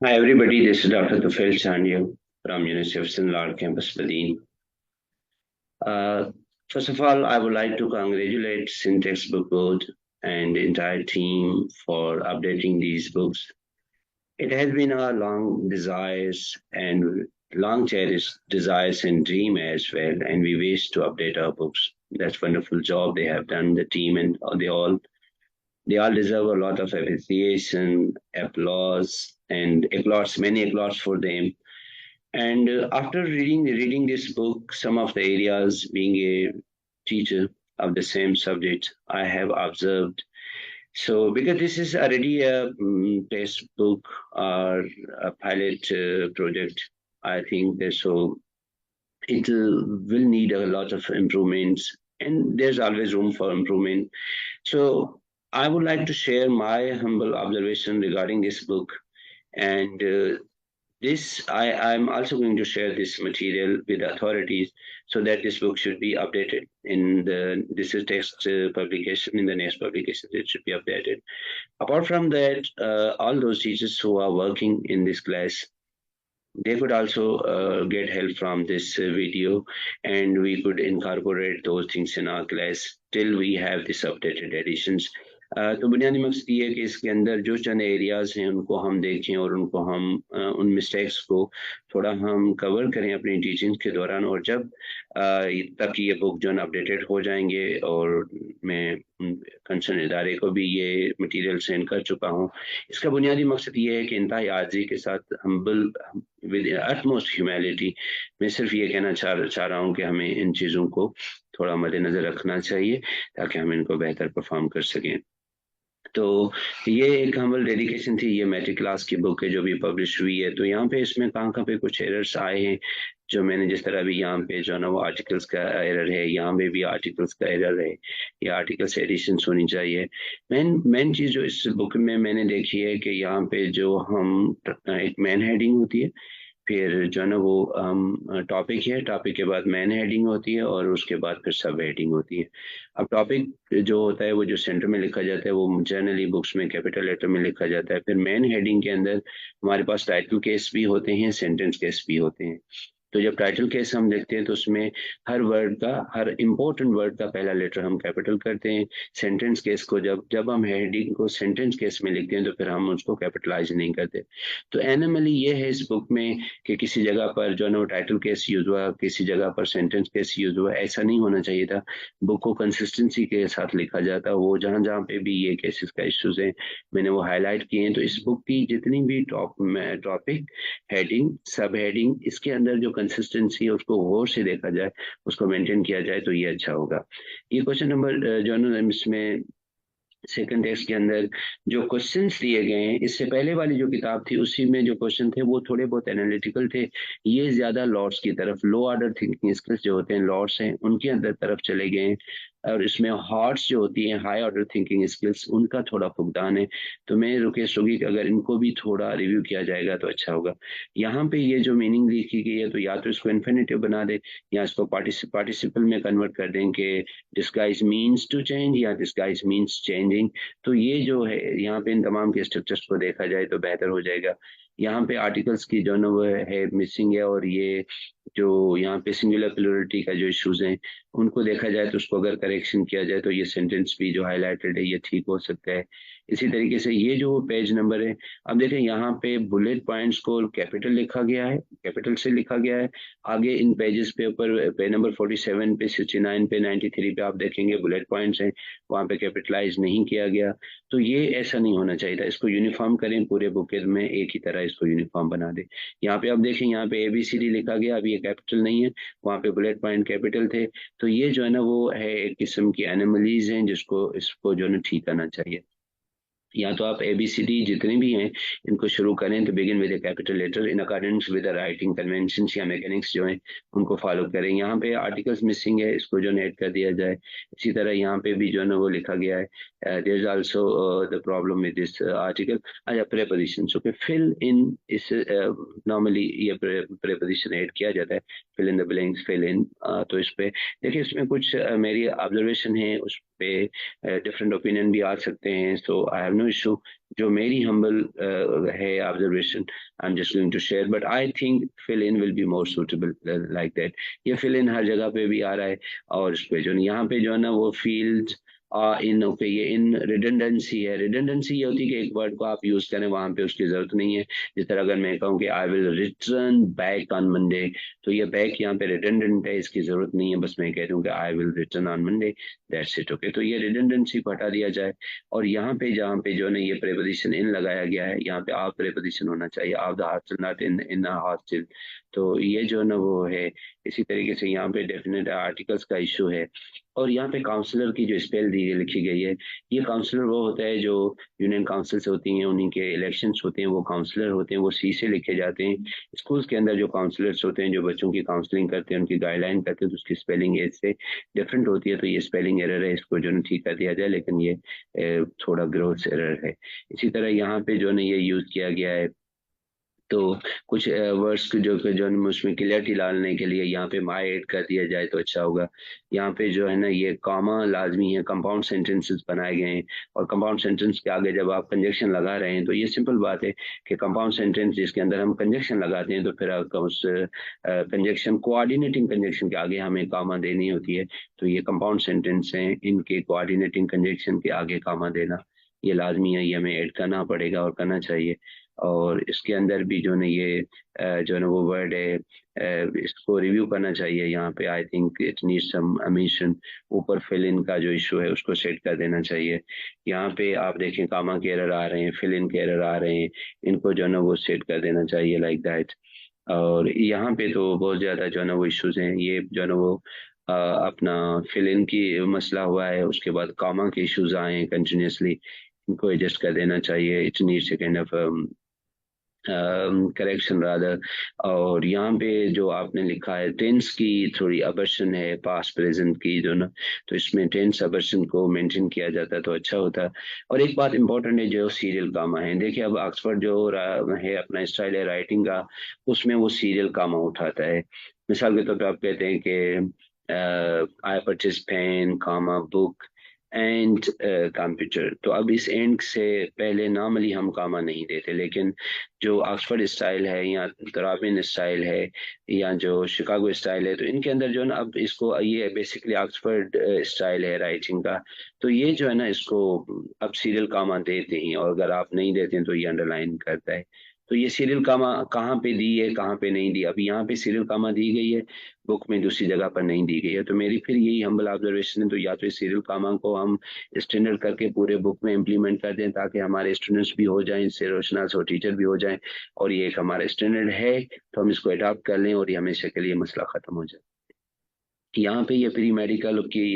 Hi everybody, this is Dr. Tufel Chandio from University of Sinnar Campus Badin. Uh, First of all, I would like to congratulate Syntax Book Board and the entire team for updating these books. It has been our long desires and long cherished desires and dream as well, and we wish to update our books. That's wonderful job they have done, the team, and they all deserve a lot of appreciation, applause, and applause, many applause for them. And after reading this book, some of the areas being a teacher of the same subject, I have observed. So because this is already a test book or a pilot project, I think that so it will need a lot of improvements, and there's always room for improvement. So I would like to share my humble observation regarding this book and I'm also going to share this material with authorities so that this book should be updated in this is text publication. In the next publication it should be updated. Apart from that, all those teachers who are working in this class, they could also get help from this video, and we could incorporate those things in our class till we have this updated editions. तो बुनियादी मकसद ये है कि इसके अंदर जो चंद areas हैं उनको हम देखें और उनको हम उन मिस्टेक्स को थोड़ा हम कवर करें अपनी टीचिंग के दौरान, और जब तक ये बुक जो है अपडेटेड हो जाएंगे, और मैं कंसर्न इदारे को भी ये मटेरियल सेंड कर चुका हूँ। इसका बुनियादी मकसद ये है कि इंतहाई आजी के साथ हम्बल विद अटमोस्ट ह्यूमैनिटी मैं सिर्फ ये कहना चाह रहा हूँ कि हमें इन चीज़ों को थोड़ा मद्देनजर रखना चाहिए ताकि हम इनको बेहतर परफॉर्म कर सकें। तो ये एक हम्बल डेडिकेशन थी। ये मैट्रिक क्लास की बुक है जो भी पब्लिश हुई है। तो यहाँ पे इसमें कहाँ पे कुछ एरर्स आए हैं, जो मैंने जिस तरह भी यहाँ पे जो है ना वो आर्टिकल्स का एरर है, यहाँ पे भी आर्टिकल्स का एरर है, या आर्टिकल्स एडिशन होनी चाहिए। मेन चीज़ जो इस बुक में मैंने देखी है कि यहाँ पे जो हम एक मेन हेडिंग होती है, फिर जो है ना वो टॉपिक है, टॉपिक के बाद मेन हेडिंग होती है, और उसके बाद फिर सब हेडिंग होती है। अब टॉपिक जो होता है वो जो सेंटर में लिखा जाता है वो जनरली बुक्स में कैपिटल लेटर में लिखा जाता है। फिर मेन हेडिंग के अंदर हमारे पास टाइटल केस भी होते हैं, सेंटेंस केस भी होते हैं। तो जब टाइटल केस हम देखते हैं तो उसमें हर वर्ड का, हर इंपॉर्टेंट वर्ड का पहला लेटर हम कैपिटल करते हैं। सेंटेंस केस को जब जब हम हेडिंग को सेंटेंस केस में लिखते हैं तो फिर हम उसको कैपिटलाइज नहीं करते। तो एनिमली ये है इस बुक में कि किसी जगह पर जो है ना टाइटल केस यूज हुआ, किसी जगह पर सेंटेंस केस यूज हुआ, ऐसा नहीं होना चाहिए था। बुक को कंसिस्टेंसी के साथ लिखा जाता। वो जहाँ जहाँ पे भी ये केसेस का इश्यूज है मैंने वो हाईलाइट किए हैं। तो इस बुक की जितनी भी टॉपिक, हेडिंग, सब हेडिंग, इसके अंदर जो कंसिस्टेंसी है उसको गौर से देखा जाए, उसको मेंटेन किया जाए तो ये अच्छा होगा। ये क्वेश्चन नंबर जो है ना इसमें सेकंड टेक्स्ट के अंदर जो क्वेश्चंस दिए गए हैं, इससे पहले वाली जो किताब थी उसी में जो क्वेश्चन थे वो थोड़े बहुत एनालिटिकल थे। ये ज्यादा लॉर्ड्स की तरफ, लो ऑर्डर थिंकिंग स्किल्स जो होते हैं लॉर्ड्स हैं उनके अंदर तरफ चले गए हैं, और इसमें हॉर्ट्स जो होती हैं हाई ऑर्डर थिंकिंग स्किल्स, उनका थोड़ा फुकदान है। तो मैं रिक्वेस्ट होगी कि अगर इनको भी थोड़ा रिव्यू किया जाएगा तो अच्छा होगा। यहाँ पे ये जो मीनिंग लिखी गई है तो या तो इसको इन्फिनेटिव बना दे या इसको पार्टिसिपल में कन्वर्ट कर दें कि डिस्गाइज मीन्स टू चेंज या डिस्गाइज मीन्स चेंजिंग। तो ये जो है यहाँ पे इन तमाम के स्ट्रक्चर्स को देखा जाए तो बेहतर हो जाएगा। यहाँ पे आर्टिकल्स की जो ना वो है मिसिंग है, और ये जो यहाँ पे सिंगुलर प्लूरलिटी का जो इश्यूज हैं उनको देखा जाए तो उसको अगर करेक्शन किया जाए तो ये सेंटेंस भी जो हाईलाइटेड है ये ठीक हो सकता है। इसी तरीके से ये जो पेज नंबर है, अब देखें यहाँ पे बुलेट पॉइंट्स को कैपिटल लिखा गया है, कैपिटल से लिखा गया है। आगे इन पेजेस पे ऊपर पेज नंबर 47 पे 69 पे 93 पे आप देखेंगे बुलेट पॉइंट्स हैं, वहाँ पे कैपिटलाइज नहीं किया गया। तो ये ऐसा नहीं होना चाहिए था। इसको यूनिफॉर्म करें, पूरे बुक में एक ही तरह इसको यूनिफॉर्म बना दे। यहाँ पे आप देखें यहाँ पे ABCD लिखा गया, अभी ये कैपिटल नहीं है, वहाँ पे बुलेट पॉइंट कैपिटल थे। तो ये जो है ना वो है एक किस्म की एनोमलीज हैं जिसको इसको जो है ना ठीक करना चाहिए। या तो आप ABCD जितने भी हैं इनको शुरू करें तो begin with capital letter in accordance with writing conventions या मैकेनिक्स जो हैं उनको फॉलो करें। यहाँ पे आर्टिकल्स मिसिंग है, इसको जो ऐड कर दिया जाए। इसी तरह यहाँ पे भी जो है ना वो लिखा गया है there is also the problem with this article. अच्छा, प्रेपोजिशन, ओके, फिल इन, इस नॉर्मली ये प्रेपोजिशन ऐड किया जाता है, fill in the blanks, fill in. तो इस पे देखिए इसमें कुछ मेरी ऑब्जर्वेशन है, उस पे डिफरेंट ओपिनियन भी आ सकते हैं। So I have no no issue. जो मेरी humble है observation, I'm just going to share, but I think fill in will be more suitable like that. ये fill in हर जगह पे भी आ रहा है, और इस पे जो यहाँ पे जो है ना वो fields इन पे ये इन रिडंडेंसी है। रिडंडेंसी ये होती है कि एक वर्ड को आप यूज करें वहां पे उसकी जरूरत नहीं है। जिस तरह अगर मैं कहूँ कि I will return back on Monday, तो ये बैक यहाँ पे रिडंडेंट है, इसकी जरूरत नहीं है, बस मैं कह दूँ कि I will return on Monday, that's it. Okay, तो ये रिडंडेंसी को हटा दिया जाए, और यहाँ पे जहाँ पे जो है ये प्रेपोजिशन इन लगाया गया है, यहाँ पे आप प्रेपोजिशन होना चाहिए, आप the hostel not in hostel. तो ये जो है ना वो है। इसी तरीके से यहाँ पे डेफिनेट आर्टिकल्स का इशू है। और यहाँ पे काउंसलर की जो स्पेल दी लिखी गई है, ये काउंसलर वो होता है जो यूनियन काउंसिल्स होती हैं, उन्हीं के इलेक्शंस होते हैं, वो काउंसलर होते हैं, वो सी से लिखे जाते हैं। स्कूल्स के अंदर जो काउंसलर्स होते हैं, जो बच्चों की काउंसलिंग करते हैं, उनकी गाइडलाइन करते हैं, तो उसकी स्पेलिंग इससे डिफरेंट होती है। तो ये स्पेलिंग एरर है, इसको जो है ठीक कर दिया जाए, लेकिन ये थोड़ा ग्रोथ एरर है। इसी तरह यहाँ पे जो है ये यूज किया गया है, तो कुछ वर्ड्स जो है उसमें क्लियरिटी लाने के लिए यहाँ पे माई ऐड कर दिया जाए तो अच्छा होगा। यहाँ पे जो है ना ये कॉमा लाजमी है, कंपाउंड सेंटेंसेस बनाए गए हैं, और कंपाउंड सेंटेंस के आगे जब आप कंजक्शन लगा रहे हैं, तो ये सिंपल बात है कि कंपाउंड सेंटेंस जिसके अंदर हम कंजक्शन लगाते हैं, तो फिर उस कंजक्शन कोऑर्डिनेटिंग कंजक्शन के आगे हमें कॉमा देनी होती है। तो ये कंपाउंड सेंटेंस हैं, इनके कोऑर्डिनेटिंग कंजक्शन के आगे कॉमा देना ये लाजमी है, ये हमें ऐड करना पड़ेगा और करना चाहिए। और इसके अंदर भी जो है ये जो है वो वर्ड है, इसको रिव्यू करना चाहिए। यहाँ पे I think it needs some omission. ऊपर फिल इन का जो इशू है उसको सेट कर देना चाहिए। यहाँ पे आप देखें कामा के एरर आ रहे हैं, फिल इन के एरर आ रहे हैं, इनको जो है ना वो सेट कर देना चाहिए लाइक दैट। और यहाँ पे तो बहुत ज़्यादा जो है ना वो इश्यूज हैं, ये जो है ना वो अपना फिल इन की मसला हुआ है, उसके बाद कामा के इश्यूज आए हैं कंटिन्यूसली, इनको एडजस्ट कर देना चाहिए। It needs a kind of correction rather. और यहाँ पे जो आपने लिखा है टेंस की थोड़ी अबर्शन है पास्ट प्रेजेंट की जो ना, तो इसमें टेंस अबर्शन को मेंशन किया जाता तो अच्छा होता। और एक बात इंपॉर्टेंट है जो सीरियल कामा है, देखिए अब ऑक्सफोर्ड जो है अपना स्टाइल है राइटिंग का, उसमें वो सीरियल कामा उठाता है। मिसाल के तौर पर आप कहते हैं कि I purchase pen comma book and computer, तो अब इस एंड से पहले नॉर्मली हम कामा नहीं देते, लेकिन जो ऑक्सफोर्ड स्टाइल है या तराबिन स्टाइल है या जो शिकागो स्टाइल है, तो इनके अंदर जो है ना अब इसको ये बेसिकली ऑक्सफोर्ड स्टाइल है राइटिंग का, तो ये जो है ना इसको अब सीरियल कामा देते हैं, और अगर आप नहीं देते हैं तो ये अंडरलाइन करता है। तो ये सीरियल कामा कहाँ पे दी है कहाँ पे नहीं दी, अभी यहाँ पे सीरियल कामा दी गई है, बुक में दूसरी जगह पर नहीं दी गई है। तो मेरी फिर यही हम्बल ऑब्जर्वेशन है, तो या तो इस सीरियल कामा को हम स्टैंडर्ड करके पूरे बुक में इम्प्लीमेंट कर दें, ताकि हमारे स्टूडेंट्स भी हो जाएं इससे रोशनास, और टीचर भी हो जाएं, और ये एक हमारा स्टैंडर्ड है, तो हम इसको अडॉप्ट कर लें और ये हमेशा के लिए मसला खत्म हो जाए। यहाँ पे ये प्री मेडिकल की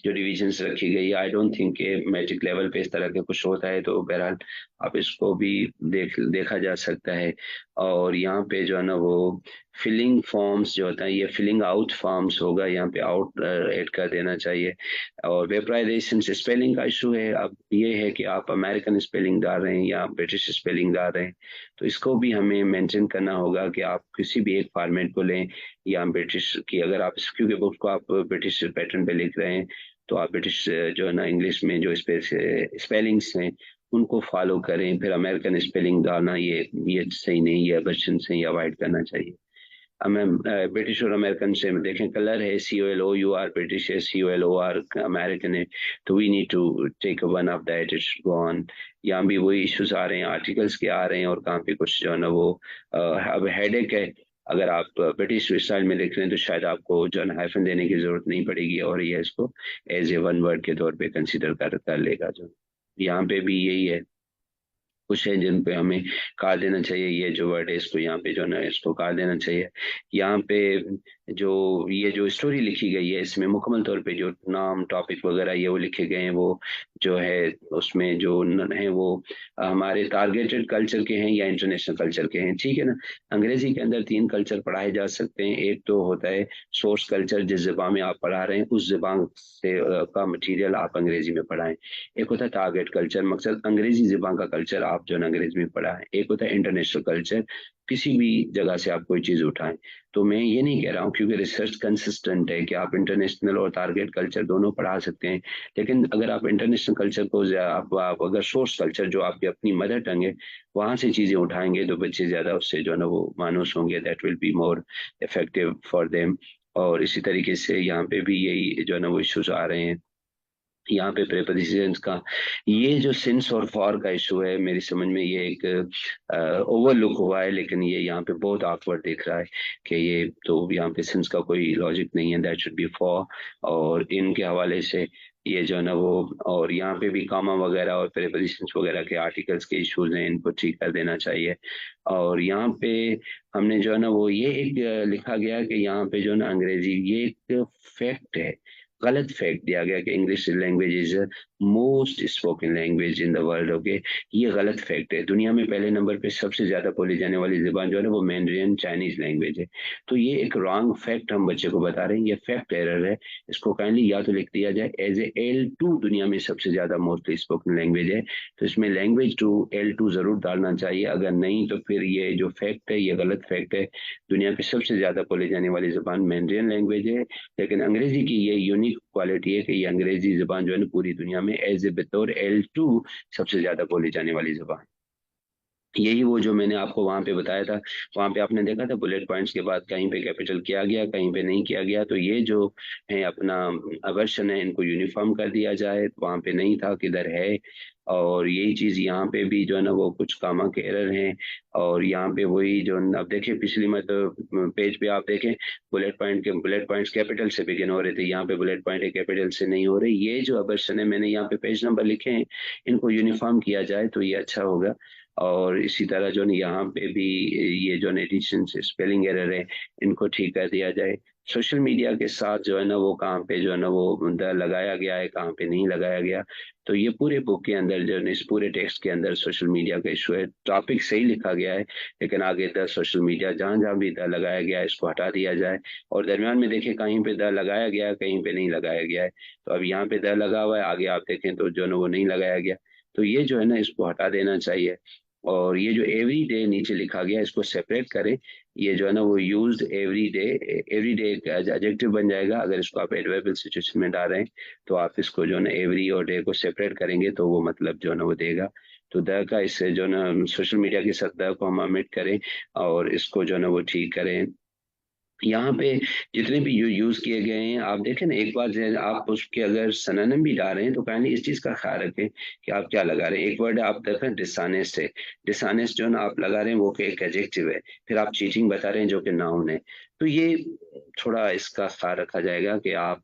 जो डिविजन्स रखी गई है, आई डोंट थिंक के मैट्रिक लेवल पे इस तरह के कुछ होता है, तो बहरहाल आप इसको भी देखा जा सकता है। और यहाँ पे जो है ना वो फिलिंग फॉर्म्स जो होता है, ये फिलिंग आउट फॉर्म्स होगा, यहाँ पे आउट ऐड कर देना चाहिए। और वेपराइजेशन से स्पेलिंग का इशू है, अब ये है कि आप अमेरिकन स्पेलिंग डाल रहे हैं या ब्रिटिश स्पेलिंग डाल रहे हैं, तो इसको भी हमें मेंशन करना होगा कि आप किसी भी एक फॉर्मेट को लें, या ब्रिटिश की अगर आप क्योंकि बुक को आप ब्रिटिश पैटर्न पे लिख रहे हैं, तो आप ब्रिटिश जो है ना इंग्लिश में जो स्पेलिंग्स हैं उनको फॉलो करें, फिर अमेरिकन स्पेलिंग डालना ये सही नहीं, ये वर्जन से ही अवॉइड करना चाहिए। हमें ब्रिटिश और अमेरिकन से देखें, कलर है COLOUR ब्रिटिश है, COLOR अमेरिकन है, तो we need to take one of that, it's gone. यहाँ भी वही इश्यूज आ रहे हैं, आर्टिकल्स के आ रहे हैं, और कहाँ पे कुछ जो है ना वो अब हेडेक है। अगर आप ब्रिटिश स्टाइल में लिख रहे हैं तो शायद आपको जो है हाइफन देने की जरूरत नहीं पड़ेगी, और ये इसको एज ए वन वर्ड के तौर पे कंसिडर कर लेगा। जो यहाँ पे भी यही है, कुछ है जिन पे हमें काट देना चाहिए, ये जो वर्ड है इसको यहाँ पे जो ना इसको काट देना चाहिए। यहाँ पे जो ये जो स्टोरी लिखी गई है, इसमें मुकम्मल तौर पे जो नाम टॉपिक वगैरह ये वो लिखे गए हैं, वो जो है उसमें जो है वो हमारे टारगेटेड कल्चर के हैं या इंटरनेशनल कल्चर के हैं, ठीक है ना। अंग्रेजी के अंदर 3 कल्चर पढ़ाए जा सकते हैं। एक तो होता है सोर्स कल्चर, जिस ज़बान में आप पढ़ा रहे हैं उस ज़बान से का मटीरियल आप अंग्रेजी में पढ़ाएं। एक होता है टारगेट कल्चर, मकसद अंग्रेजी ज़बान का कल्चर आप जो है अंग्रेजी में पढ़ा है। एक होता है इंटरनेशनल कल्चर, किसी भी जगह से आप कोई चीज उठाएं। तो मैं ये नहीं कह रहा हूँ, क्योंकि रिसर्च कंसिस्टेंट है कि आप इंटरनेशनल और टारगेट कल्चर दोनों पढ़ा सकते हैं। लेकिन अगर आप इंटरनेशनल कल्चर को आप अगर सोर्स कल्चर जो आपकी अपनी मदर टंग है वहां से चीजें उठाएंगे तो बच्चे ज्यादा उससे जो है ना वो मानूस होंगे, that will be more effective for them. और इसी तरीके से यहाँ पे भी यही जो है ना वो इश्यूज आ रहे हैं यहाँ पे प्रेपोजिशंस का। ये जो सिंस और फॉर का इशू है मेरी समझ में ये एक ओवरलुक हुआ है, लेकिन ये यहाँ पे बहुत awkward दिख रहा है कि ये तो यहाँ पे सिंस का कोई लॉजिक नहीं है, दैट शुड बी फॉर। और इनके हवाले से ये जो है ना वो, और यहाँ पे भी कॉमा वगैरह और प्रेपोजिशंस वगैरह के आर्टिकल्स के इश्यूज हैं, इनको ठीक कर देना चाहिए। और यहाँ पे हमने जो है ना वो ये एक लिखा गया कि यहाँ पे जो है ना अंग्रेजी, ये एक फैक्ट है, गलत फैक्ट दिया गया कि English language is most spoken language in the world. Okay, ये गलत फैक्ट है। दुनिया में पहले नंबर पे सबसे ज्यादा बोली जाने वाली जुबान जो है ना वो मैंड्रियन चाइनीज लैंग्वेज है। तो ये एक रॉन्ग फैक्ट हम बच्चे को बता रहे हैं, ये फैक्ट एरर है। इसको काइंडली या तो लिख दिया जाए एज ए L2 दुनिया में सबसे ज्यादा मोस्टली स्पोकन लैंग्वेज है, तो इसमें लैंग्वेज टू L2 जरूर डालना चाहिए। अगर नहीं तो फिर ये जो फैक्ट है ये गलत फैक्ट है। दुनिया की सबसे ज्यादा बोली जाने वाली जुबान मैंड्रियन लैंग्वेज है, लेकिन अंग्रेजी की ये यूनिक क्वालिटी है कि ये अंग्रेजी जुबान जो है ना पूरी दुनिया में एज ए बतौर L2 सबसे ज्यादा बोली जाने वाली जुबान। यही वो जो मैंने आपको वहां पे बताया था, वहां पे आपने देखा था बुलेट पॉइंट्स के बाद कहीं पे कैपिटल किया गया कहीं पे नहीं किया गया। तो ये जो है अपना अवर्शन है, इनको यूनिफॉर्म कर दिया जाए। वहां पे नहीं था, किधर है। और यही चीज यहाँ पे भी जो है ना वो कुछ कामा के एरर हैं। और यहाँ पे वही जो अब देखिए पिछली मत पेज पे आप देखें, बुलेट पॉइंट्स कैपिटल से बिगिन हो रहे थे, यहाँ पे बुलेट पॉइंट है कैपिटल से नहीं हो रहे। ये जो अवर्शन है मैंने यहाँ पे पेज नंबर लिखे हैं, इनको यूनिफॉर्म किया जाए तो ये अच्छा होगा। और इसी तरह जो है यहाँ पे भी ये जो एडिशन से स्पेलिंग एरर है, इनको ठीक कर दिया जाए। सोशल मीडिया के साथ जो है ना वो कहाँ पे जो है ना वो द लगाया गया है, कहाँ पे नहीं लगाया गया। तो ये पूरे बुक के अंदर जो है ना, इस पूरे टेक्स्ट के अंदर सोशल मीडिया का इशू है। टॉपिक सही लिखा गया है, लेकिन आगे द सोशल मीडिया जहाँ जहाँ भी द लगाया गया है इसको हटा दिया जाए। और दरमियान में देखें कहीं पे द लगाया गया है कहीं पे नहीं लगाया गया है। तो अब यहाँ पे द लगा हुआ है, आगे आप देखें तो जो है ना वो नहीं लगाया गया। तो ये जो है ना इसको हटा देना चाहिए। और ये जो एवरी डे नीचे लिखा गया इसको सेपरेट करें। ये जो है ना वो यूज्ड एवरी डे एक एडजेक्टिव बन जाएगा। अगर इसको आप एडवर्बियल सिचुएशन में डाल रहे हैं तो आप इसको जो है ना एवरी और डे को सेपरेट करेंगे तो वो मतलब जो है ना वो देगा। तो द का इससे जो है ना सोशल मीडिया के साथ द को हम omit करें और इसको जो है ना वो ठीक करें। यहाँ पे जितने भी यूज किए गए हैं आप देखें ना, एक बार जो है आप उसके अगर सनानम भी डाल रहे हैं तो काइंडली इस चीज का ख्याल रखें कि आप क्या लगा रहे हैं। एक वर्ड आप देखें डिसऑनेस्ट है, डिसऑनेस्ट जो है ना आप लगा रहे हैं वो कि एक एडजेक्टिव है, फिर आप चीटिंग बता रहे हैं जो कि नाउन है। तो ये थोड़ा इसका ख्याल रखा जाएगा कि आप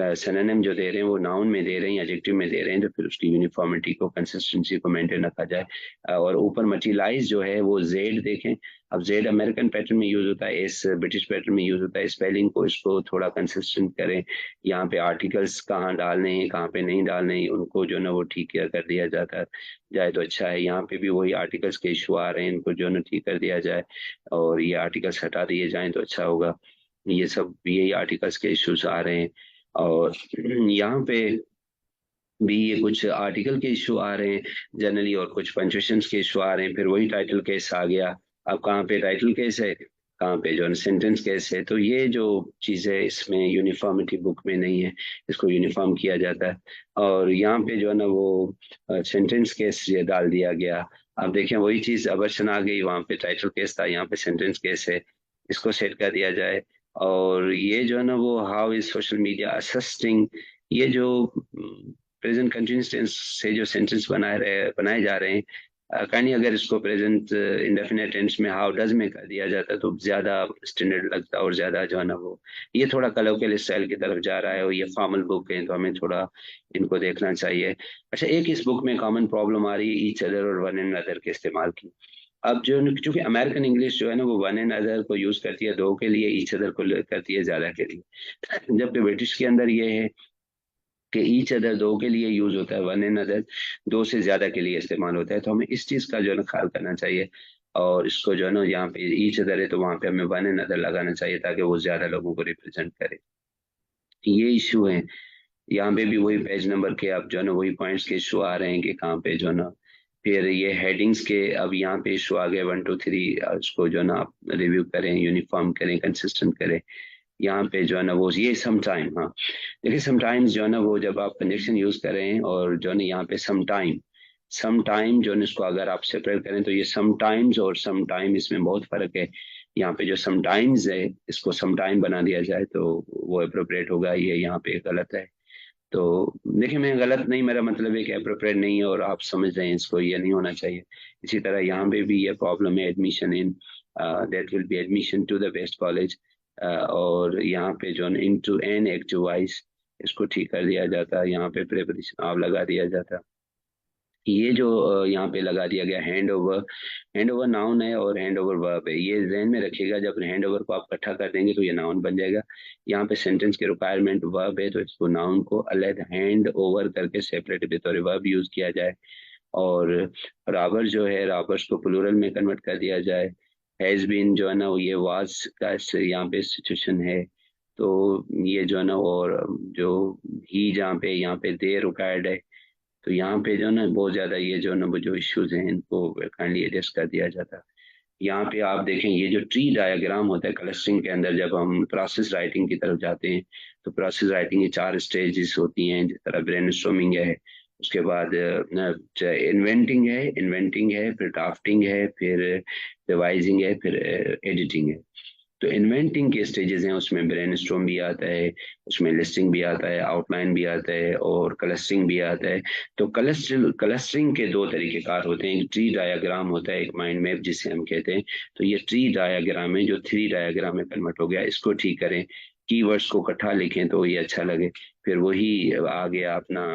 सनानम जो दे रहे हैं वो नाउन में दे रहे हैं एडजेक्टिव में दे रहे हैं, तो फिर उसकी यूनिफॉर्मिटी को कंसिस्टेंसी को मेंटेन रखा जाए। और ऊपर मटीलाइज जो है वो जेड देखें। अब जेड अमेरिकन पैटर्न में यूज होता है, एस ब्रिटिश पैटर्न में यूज होता है। स्पेलिंग को इसको थोड़ा कंसिस्टेंट करें। यहाँ पे आर्टिकल्स कहाँ डालने हैं कहाँ पे नहीं डालने हैं उनको जो ना वो ठीक कर दिया जाता जाए तो अच्छा है। यहाँ पे भी वही आर्टिकल्स के इशू आ रहे हैं, इनको जो ना ठीक कर दिया जाए और ये आर्टिकल्स हटा दिए जाएं तो अच्छा होगा। ये सब यही आर्टिकल्स के इश्यूज आ रहे हैं। और यहाँ पे भी ये कुछ आर्टिकल के इशू आ रहे हैं जनरली, और कुछ पंचुएशंस के इशू आ रहे हैं। फिर वही टाइटल केस आ गया। अब कहाँ पे टाइटल केस है कहाँ पे जो है सेंटेंस केस है। तो ये जो चीज़ है इसमें यूनिफॉर्मिटी बुक में नहीं है, इसको यूनिफॉर्म किया जाता है। और यहाँ पे जो है ना वो सेंटेंस केस ये डाल दिया गया। अब देखें वही चीज़ अबर्शन आ गई, वहाँ पे टाइटल केस था यहाँ पे सेंटेंस केस है, इसको सेट कर दिया जाए। और ये जो है ना वो how is social media assisting, ये जो प्रेजेंट कंटिन्यूस टेंस से जो सेंटेंस बनाए जा रहे हैं, कहानी अगर इसको प्रेजेंट इंडेफिनेट टेंस में हाउ डज में कर दिया जाता तो ज्यादा स्टैंडर्ड लगता और ज्यादा जो है ना वो, ये थोड़ा कलोकियल स्टाइल की तरफ जा रहा है और ये फॉर्मल बुक है तो हमें थोड़ा इनको देखना चाहिए। अच्छा, एक इस बुक में कॉमन प्रॉब्लम आ रही है ईच अदर और वन एंड अदर के इस्तेमाल की। अब जो चूंकि अमेरिकन इंग्लिश जो है ना वो वन एंड अदर को यूज करती है दो के लिए, ईच अदर को करती है ज्यादा के लिए, जबकि ब्रिटिश के अंदर ये है कि ईच अदर दो के लिए यूज होता है, वन एंड अदर दो से ज्यादा के लिए इस्तेमाल होता है। तो हमें इस चीज का जो है ना ख्याल करना चाहिए। और इसको जो है ना यहाँ पे ईच अदर है तो वहां पे हमें वन एंड अदर लगाना चाहिए ताकि वो ज्यादा लोगों को रिप्रेजेंट करे। ये इशू है। यहाँ पे भी वही पेज नंबर के आप जो है ना वही पॉइंट्स के इशू आ रहे हैं कि कहाँ पे जो है ना फिर ये हेडिंग्स के अब यहाँ पे इशू आ गए 1 2 3, उसको जो है ना आप रिव्यू करें, यूनिफॉर्म करें, कंसिस्टेंट करें। यहाँ पे जो है ना वो ये सम टाइम, हाँ देखिए समटाइम्स जो है ना वो जब आप कंजक्शन यूज करें और जो है ना यहाँ पे सम टाइम जो है ना इसको अगर आप सेपरेट करें तो ये सम टाइम्स और सम टाइम इसमें बहुत फर्क है। यहाँ पे जो सम टाइम्स है इसको सम टाइम बना दिया जाए तो वो अप्रोप्रिएट होगा, ये यहाँ पे गलत है। तो देखिए मैं गलत नहीं, मेरा मतलब है कि अप्रोप्रिएट नहीं है और आप समझ रहे हैं इसको, ये नहीं होना चाहिए। इसी तरह यहाँ पे भी ये प्रॉब्लम है, admission in that will be admission to the best college, और यहाँ पे जो in to an active wise इसको ठीक कर दिया जाता है, यहाँ पे प्रिपरेशन आप लगा दिया जाता। ये जो यहाँ पे लगा दिया गया हैंड ओवर नाउन है और हैंड ओवर वर्ब है, ये ध्यान में रखिएगा। जब हैंड ओवर को आप इकट्ठा कर देंगे तो ये नाउन बन जाएगा। यहाँ पे सेंटेंस की रिक्वायरमेंट वर्ब है तो इसको नाउन को अलग हैंड ओवर करके सेपरेट बतौर वर्ब यूज किया जाए। और रॉबर जो है रॉबर्स को प्लूरल में कन्वर्ट कर दिया जाए। हैज बीन जो है ना वो ये वाज का यहाँ पे सिचुएशन है, तो ये जो है ना, और जो ही जहाँ पे यहाँ पे दे रिक्वायर्ड है, तो यहाँ पे जो है ना बहुत ज्यादा ये जो है ना वो जो इश्यूज हैं इनको काइंडली एडजस्ट कर दिया जाता है। यहाँ पे आप देखें ये जो ट्री डायग्राम होता है क्लस्टरिंग के अंदर, जब हम प्रोसेस राइटिंग की तरफ जाते हैं तो प्रोसेस राइटिंग की 4 स्टेजेस होती हैं, जिस तरह ब्रेनस्टॉर्मिंग है, उसके बाद इन्वेंटिंग है, फिर ड्राफ्टिंग है, फिर रिवाइजिंग है, फिर एडिटिंग है। तो इन्वेंटिंग के स्टेजेस हैं, उसमें ब्रेनस्टॉर्म भी आता है, उसमें लिस्टिंग भी आता है, आउटलाइन भी आता है और क्लस्टरिंग भी आता है। तो क्लस्टरिंग के दो तरीकेकार होते हैं, एक ट्री डायग्राम होता है, एक माइंड मैप जिसे हम कहते हैं। तो ये ट्री डायग्राम है जो थ्री डायग्राम में कन्वर्ट हो गया, इसको ठीक करें, कीवर्ड्स को इकट्ठा लिखें तो ये अच्छा लगे। फिर वही आ गया अपना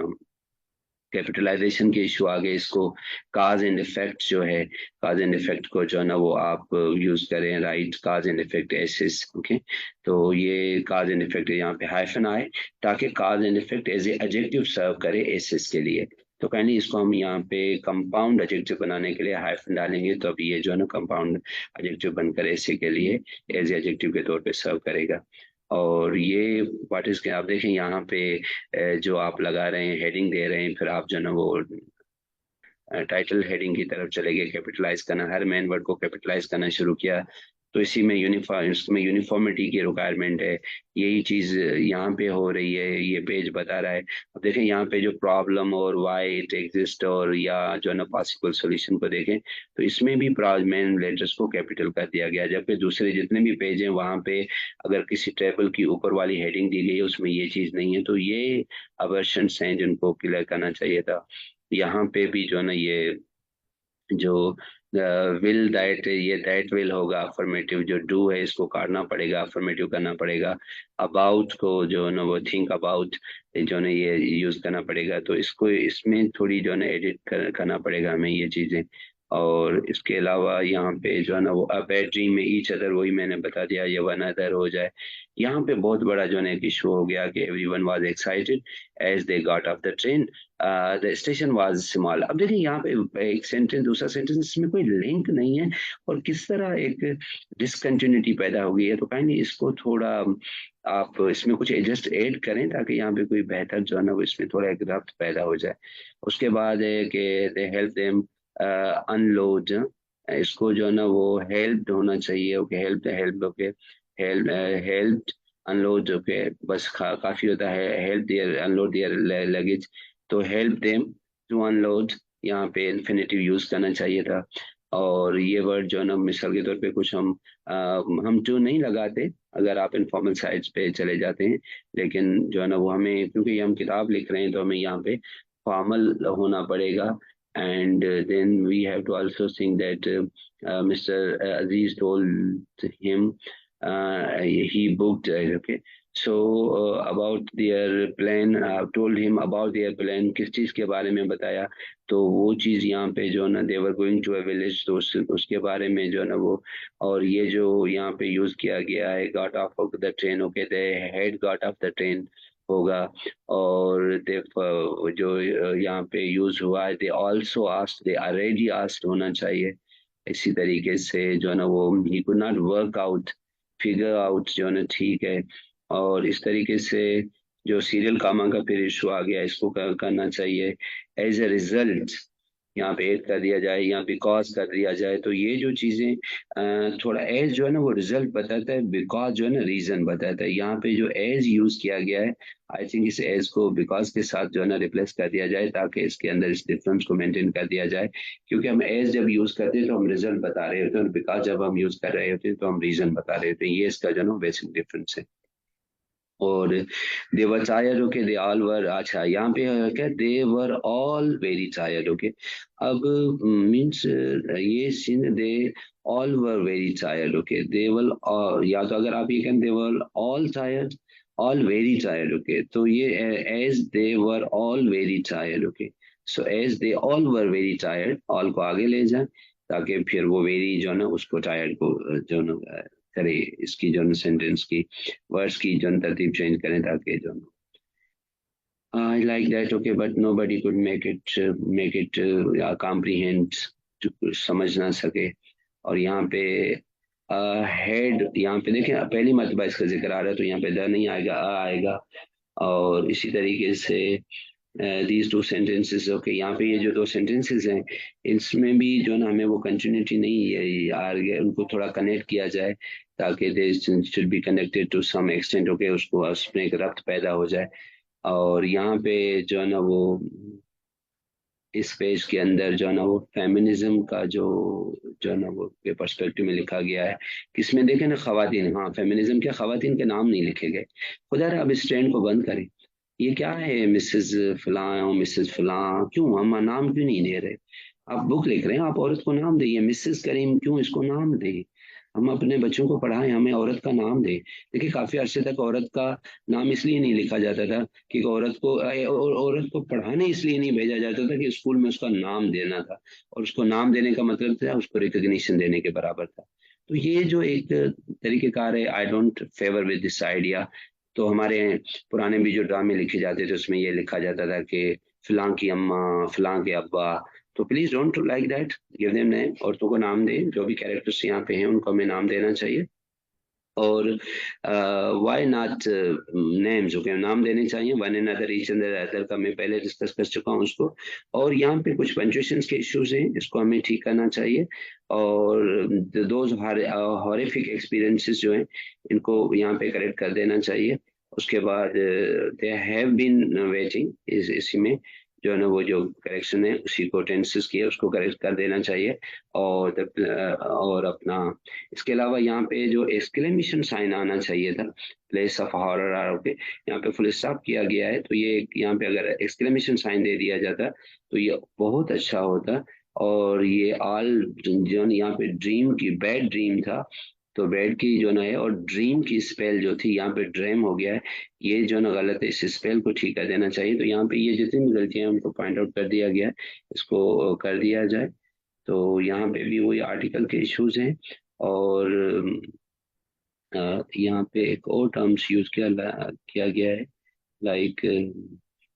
कैपिटलाइजेशन के इशू आ गए, इसको काज एंड इफेक्ट जो है, काज एंड इफेक्ट को जो है ना वो आप यूज करें, right cause and effect essays, okay. तो ये काज एंड इफेक्ट यहाँ पे हाइफन आए ताकि cause and effect as a adjective serve करे एसिस के लिए। तो कहनी इसको हम यहाँ पे कंपाउंड एडजेक्टिव बनाने के लिए हाइफन डालेंगे, तो अब ये जो है ना कंपाउंड एडजेक्टिव बनकर ऐसे के लिए एज एडजेक्टिव के तौर पे सर्व करेगा। और ये व्हाट इज के आप देखें यहाँ पे जो आप लगा रहे हैं हेडिंग दे रहे हैं, फिर आप जो है ना वो टाइटल हेडिंग की तरफ चले गए, कैपिटलाइज करना, हर मेन वर्ड को कैपिटलाइज करना शुरू किया। तो इसी में इसमें यूनिफॉर्मिटी की रिक्वायरमेंट है, यही चीज यहाँ पे हो रही है, ये पेज बता रहा है। अब देखें यहाँ पे जो प्रॉब्लम और वाई इट एग्जिस्ट और या जो है ना पॉसिबल सोल्यूशन को देखें, तो इसमें भी मेन लेटर्स को कैपिटल कर दिया गया, जबकि दूसरे जितने भी पेज हैं वहाँ पे अगर किसी टेबल की ऊपर वाली हेडिंग दी गई है उसमें ये चीज नहीं है, तो ये अवर्शंस हैं जिनको क्लियर करना चाहिए था। यहाँ पे भी जो है ना ये जो विल दैट, ये दैट विल होगा अफर्मेटिव, जो डू है इसको काटना पड़ेगा, अफर्मेटिव करना पड़ेगा। अबाउट को जो है ना वो थिंक अबाउट जो है ना ये यूज करना पड़ेगा, तो इसको इसमें थोड़ी जो है ना एडिट करना पड़ेगा हमें ये चीजें। और इसके अलावा यहाँ पे जो है ना वो अ बैड ड्रीम में ईच अदर, वही मैंने बता दिया, ये वन अदर हो जाए। यहाँ पे बहुत बड़ा जो है ना एक इशू हो गया कि everyone was excited as they got off the train, the station was small. अब देखिए यहाँ पे एक सेंटेंस दूसरा सेंटेंस इसमें कोई लिंक नहीं है और किस तरह एक डिसकंटिन्यूटी पैदा हो गई है, तो कहीं इसको थोड़ा आप इसमें कुछ एडजस्ट ऐड करें ताकि यहाँ पे कोई बेहतर जो है ना वो इसमें थोड़ा एक रब्त पैदा हो जाए। उसके बाद है कि दे हेल्प देम अनलोड, इसको जो है ना वो हेल्प होना चाहिए, okay help help okay, help help unload, okay बस काफी होता है, हेल्प दियर अनलोड दियर लगेज, तो हेल्प देम टू अनलोड, यहाँ पे इन्फिनेटिव यूज करना चाहिए था। और ये वर्ड जो है ना मिसाल के तौर पे कुछ हम टू नहीं लगाते अगर आप इनफॉर्मल साइट्स पे चले जाते हैं, लेकिन जो है ना वो हमें, क्योंकि हम किताब लिख रहे हैं तो हमें यहाँ पे फॉर्मल होना पड़ेगा। And then we have to also think that mister Aziz told him he booked, okay, so about their plan, told him about their plan, किस चीज के बारे में बताया, तो वो चीज यहाँ पे जो है ना they were going to a village, तो उसके बारे में जो है ना वो, और ये जो यहाँ पे यूज किया गया है got off of the train, okay they had got off the train होगा। और they जो यहाँ पे यूज हुआ है they also asked, they already asked होना चाहिए। इसी तरीके से जो है ना वो he could not work out, figure out जो है ना ठीक है। और इस तरीके से जो सीरियल कामा का फिर इशू आ गया, इसको करना चाहिए एज ए रिजल्ट, यहाँ पे एट कर दिया जाए या बिकॉज कर दिया जाए, तो ये जो चीजें थोड़ा एज जो है ना वो रिजल्ट बताता है, बिकॉज जो है ना रीजन बताता है। यहाँ पे जो एज यूज किया गया है, आई थिंक इस एज को बिकॉज के साथ जो है ना रिप्लेस कर दिया जाए, ताकि इसके अंदर इस डिफरेंस को मेंटेन कर दिया जाए। क्योंकि हम एज जब यूज करते हैं तो हम रिजल्ट बता रहे होते हैं, और बिकॉज जब हम यूज कर रहे होते हैं तो हम रीजन बता रहे होते हैं। ये इसका जो है ना बेसिक डिफरेंस है। और they were tired, okay, they all were, अच्छा यहाँ पे क्या, they were all very tired, okay. अब मीन्स ये scene, they all were very tired, okay, they were, या तो अगर आप ये कहें they were all tired, all very tired, okay, तो ये as they were all very tired, okay. So as they all were very tired, all को आगे ले जाए ताकि फिर वो वेरी जो है ना उसको टायर्ड को जो है ना करे, इसकी जो है सेंटेंस की वर्ड्स की जो तरतीब चेंज करें, ताकि जो I like that, okay, but nobody could make it या कॉम्प्रीहेंड, समझ ना सके। और यहाँ पे हेड, यहाँ पे देखें पहली मरतबा इसका जिक्र आ रहा है, तो यहाँ पे द नहीं आएगा, आएगा। और इसी तरीके से दीज टू सेंटेंसेस, ओके, यहाँ पे ये जो दो सेंटेंसेस हैं इसमें भी जो ना हमें वो कंटिन्यूटी नहीं है आ रही है, उनको थोड़ा कनेक्ट किया जाए ताकि they should be connected to some extent, okay, उसको उसमें एक रब्त पैदा हो जाए। और यहाँ पे जो है ना वो इस पेज के अंदर जो है ना वो फेमिनिज्म का जो है ना वो के पर्सपेक्टिव में लिखा गया है, किसमें देखें ना खवातीन, हाँ फेमिनिज्म के खवातीन के नाम नहीं लिखे गए। खुदा अब इस ट्रेंड को बंद करें। ये क्या है मिसेस फलां, मिसेस फलां, क्यों हम नाम क्यों नहीं दे रहे? आप बुक लिख रहे हैं, आप औरत को नाम दिए, मिसेस करीम क्यों इसको नाम दें? हम अपने बच्चों को पढ़ाएं, हमें औरत का नाम दें। देखिए काफी अरसे तक औरत का नाम इसलिए नहीं लिखा जाता था कि औरत को पढ़ाने इसलिए नहीं भेजा जाता था कि स्कूल में उसका नाम देना था, और उसको नाम देने का मतलब था उसको रिकग्निशन देने के बराबर था। तो ये जो एक तरीकेकार है, I don't favour with this idea. तो हमारे पुराने भी जो ड्रामे लिखे जाते थे उसमें ये लिखा जाता था कि फलां की अम्मा, फलां के अब्बा। तो please don't like that, give them name, औरतों को नाम दें, जो भी कैरेक्टर्स यहाँ पे हैं उनको हमें नाम देना चाहिए। और वाई नॉट नेम्स, ओके, नाम देने चाहिए, one and other, each and other का मैं पहले डिस्कस कर चुका हूँ उसको। और यहाँ पे कुछ पंचुएशन के इश्यूज हैं, इसको हमें ठीक करना चाहिए। और दोज हॉरिफिक एक्सपीरियंसेस जो हैं इनको यहाँ पे करेक्ट कर देना चाहिए। उसके बाद दे हैव बीन वेटिंग, इसी में जो है ना वो जो करेक्शन है उसी को टेंसेस की है उसको करेक्ट कर देना चाहिए। और अपना इसके अलावा यहाँ पे जो एक्सक्लेमेशन साइन आना चाहिए था, place of horror are, okay, यहाँ पे फुल स्टॉप किया गया है, तो ये यहाँ पे अगर एक्सक्लेमेशन साइन दे दिया जाता तो ये बहुत अच्छा होता। और ये ऑल जो है यहाँ पे ड्रीम की, बैड ड्रीम था, तो बैड की जो ना है, और ड्रीम की स्पेल जो थी यहाँ पे ड्रेम हो गया है, ये जो ना गलत है, इस स्पेल को ठीक कर देना चाहिए। तो यहाँ पे ये जितनी भी गलतियां हैं उनको पॉइंट आउट कर दिया गया है, इसको कर दिया जाए। तो यहाँ पे भी वही आर्टिकल के इश्यूज हैं। और यहाँ पे एक और टर्म्स यूज किया गया है, like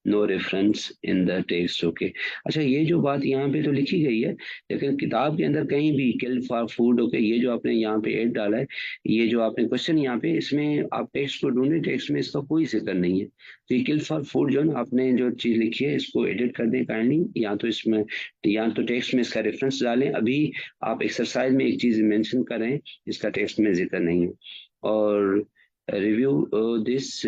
no reference in the text, okay. अच्छा ये जो बात यहाँ पे तो लिखी गई है, लेकिन किताब के अंदर कहीं भी किल फॉर फूड, ओके, ये जो आपने यहाँ पे एड डाला है, ये जो आपने क्वेश्चन यहाँ पे, इसमें आप टेक्स्ट को ढूंढे, टेक्स्ट में इसका कोई जिक्र नहीं है। तो ये किल फॉर फूड जो है ना, आपने जो चीज लिखी है इसको एडिट कर दें काइंडली, या तो इसमें या तो टेक्स्ट में इसका रेफरेंस डालें। अभी आप एक्सरसाइज में एक चीज मेंशन करें जिसका टेक्स्ट में जिक्र नहीं है। और रिव्यू दिस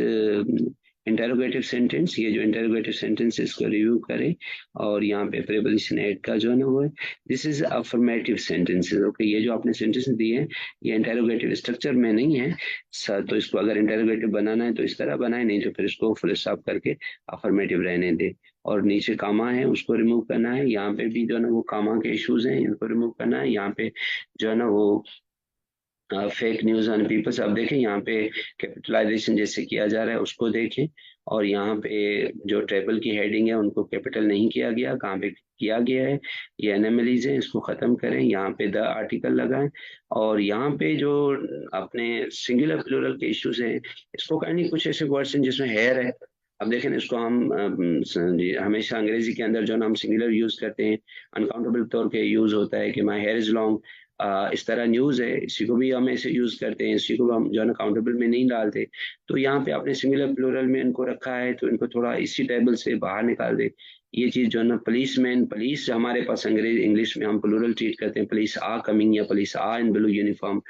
इंटेरोगेटिव सेंटेंस, ये जो इंटेरोगेटिव सेंटेंस है इसको रिव्यू करें। और यहाँ पे प्रीपोजिशन ऐड का जो है ना वो है, this is affirmative sentences, okay, ये जो आपने सेंटेंस दिए हैं ये इंटेरोगेटिव स्ट्रक्चर में नहीं है सर, तो इसको अगर इंटेरोगेटिव बनाना है तो इस तरह बनाए, नहीं तो फिर इसको फुल स्टॉप करके अफर्मेटिव रहने दे। और नीचे कामा है उसको रिमूव करना है, यहाँ पे भी जो है ना वो कामा के इश्यूज हैं इनको रिमूव करना है। यहाँ पे जो है ना वो फेक न्यूज ऑन पीपल्स, अब देखें यहाँ पे कैपिटलाइजेशन जैसे किया जा रहा है उसको देखें। और यहाँ पे जो टेबल की हेडिंग है उनको कैपिटल नहीं किया गया, कहाँ पे किया गया है, ये एनएमएलईज है, इसको खत्म करें, यहाँ पे द आर्टिकल लगाएं। और यहाँ पे जो अपने सिंगुलर प्लूरल के इश्यूज हैं इसको कहनी, कुछ ऐसे वर्ड्स हैं जिसमें हेयर है, अब देखें ना, इसको हम हमेशा अंग्रेजी के अंदर जो ना हम सिंगुलर यूज करते हैं, अनकाउंटेबल तौर पे यूज होता है कि माई हेयर इज लॉन्ग, इस तरह न्यूज है, इसी को भी हम ऐसे यूज करते हैं, इसी को हम जो है ना काउंटेबल में नहीं डालते। तो यहाँ पे आपने सिंगुलर प्लूरल में इनको रखा है तो इनको थोड़ा इसी टेबल से बाहर निकाल दे, ये चीज जो है ना, पुलिसमैन, पुलिस हमारे पास अंग्रेज इंग्लिश में हम प्लूरल ट्रीट करते हैं, पुलिस आ कमिंग या police are in blue uniform.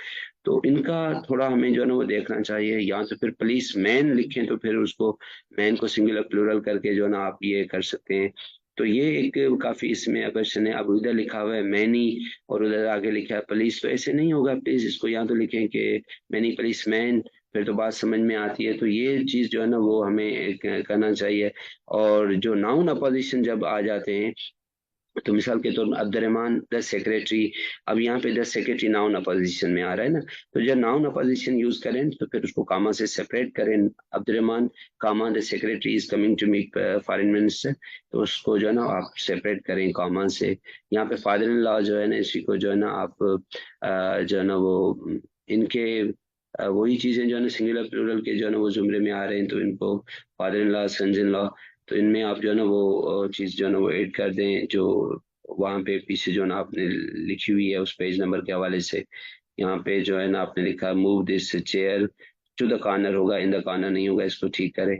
तो इनका थोड़ा हमें जो है ना वो देखना चाहिए, या तो फिर पुलिस मैन लिखें तो फिर उसको मैन को सिंगुलर प्लूरल करके जो है ना आप ये कर सकते हैं। तो ये एक काफी इसमें क्वेश्चन है। अब इधर लिखा हुआ है मैनी और उधर आगे लिखा है पुलिस, तो ऐसे नहीं होगा। प्लीज इसको या तो लिखें कि मैनी पुलिस मैन, फिर तो बात समझ में आती है। तो ये चीज जो है ना वो हमें करना चाहिए। और जो नाउन अपोजिशन जब आ जाते हैं, तो मिसाल के तौर पर अब्दुर्रहमान द सेक्रेटरी, अब यहाँ पे द सेक्रेटरी नाउन अपोजिशन में आ रहा है ना, तो जब नाउन अपोजिशन यूज करें तो फिर उसको कामा से सेपरेट करें। Abdurrahman comma the secretary is coming to meet foreign minister, तो उसको जो है ना आप सेपरेट करें कामा से। यहाँ पे फादर इन लॉ जो है ना, इसी को जो है ना आप जो है ना वो इनके वही चीजें जो है ना सिंगुलर प्लूरल के जो है ना वो जुमले में आ रहे हैं, तो इनको father in law sons in law, तो इनमें आप जो है ना वो चीज़ जो है ना वो ऐड कर दें, जो वहाँ पे पीछे जो है ना आपने लिखी हुई है उस पेज नंबर के हवाले से। यहाँ पे जो है ना आपने लिखा move this chair to the corner, होगा इन द कॉर्नर नहीं होगा, इसको ठीक करें।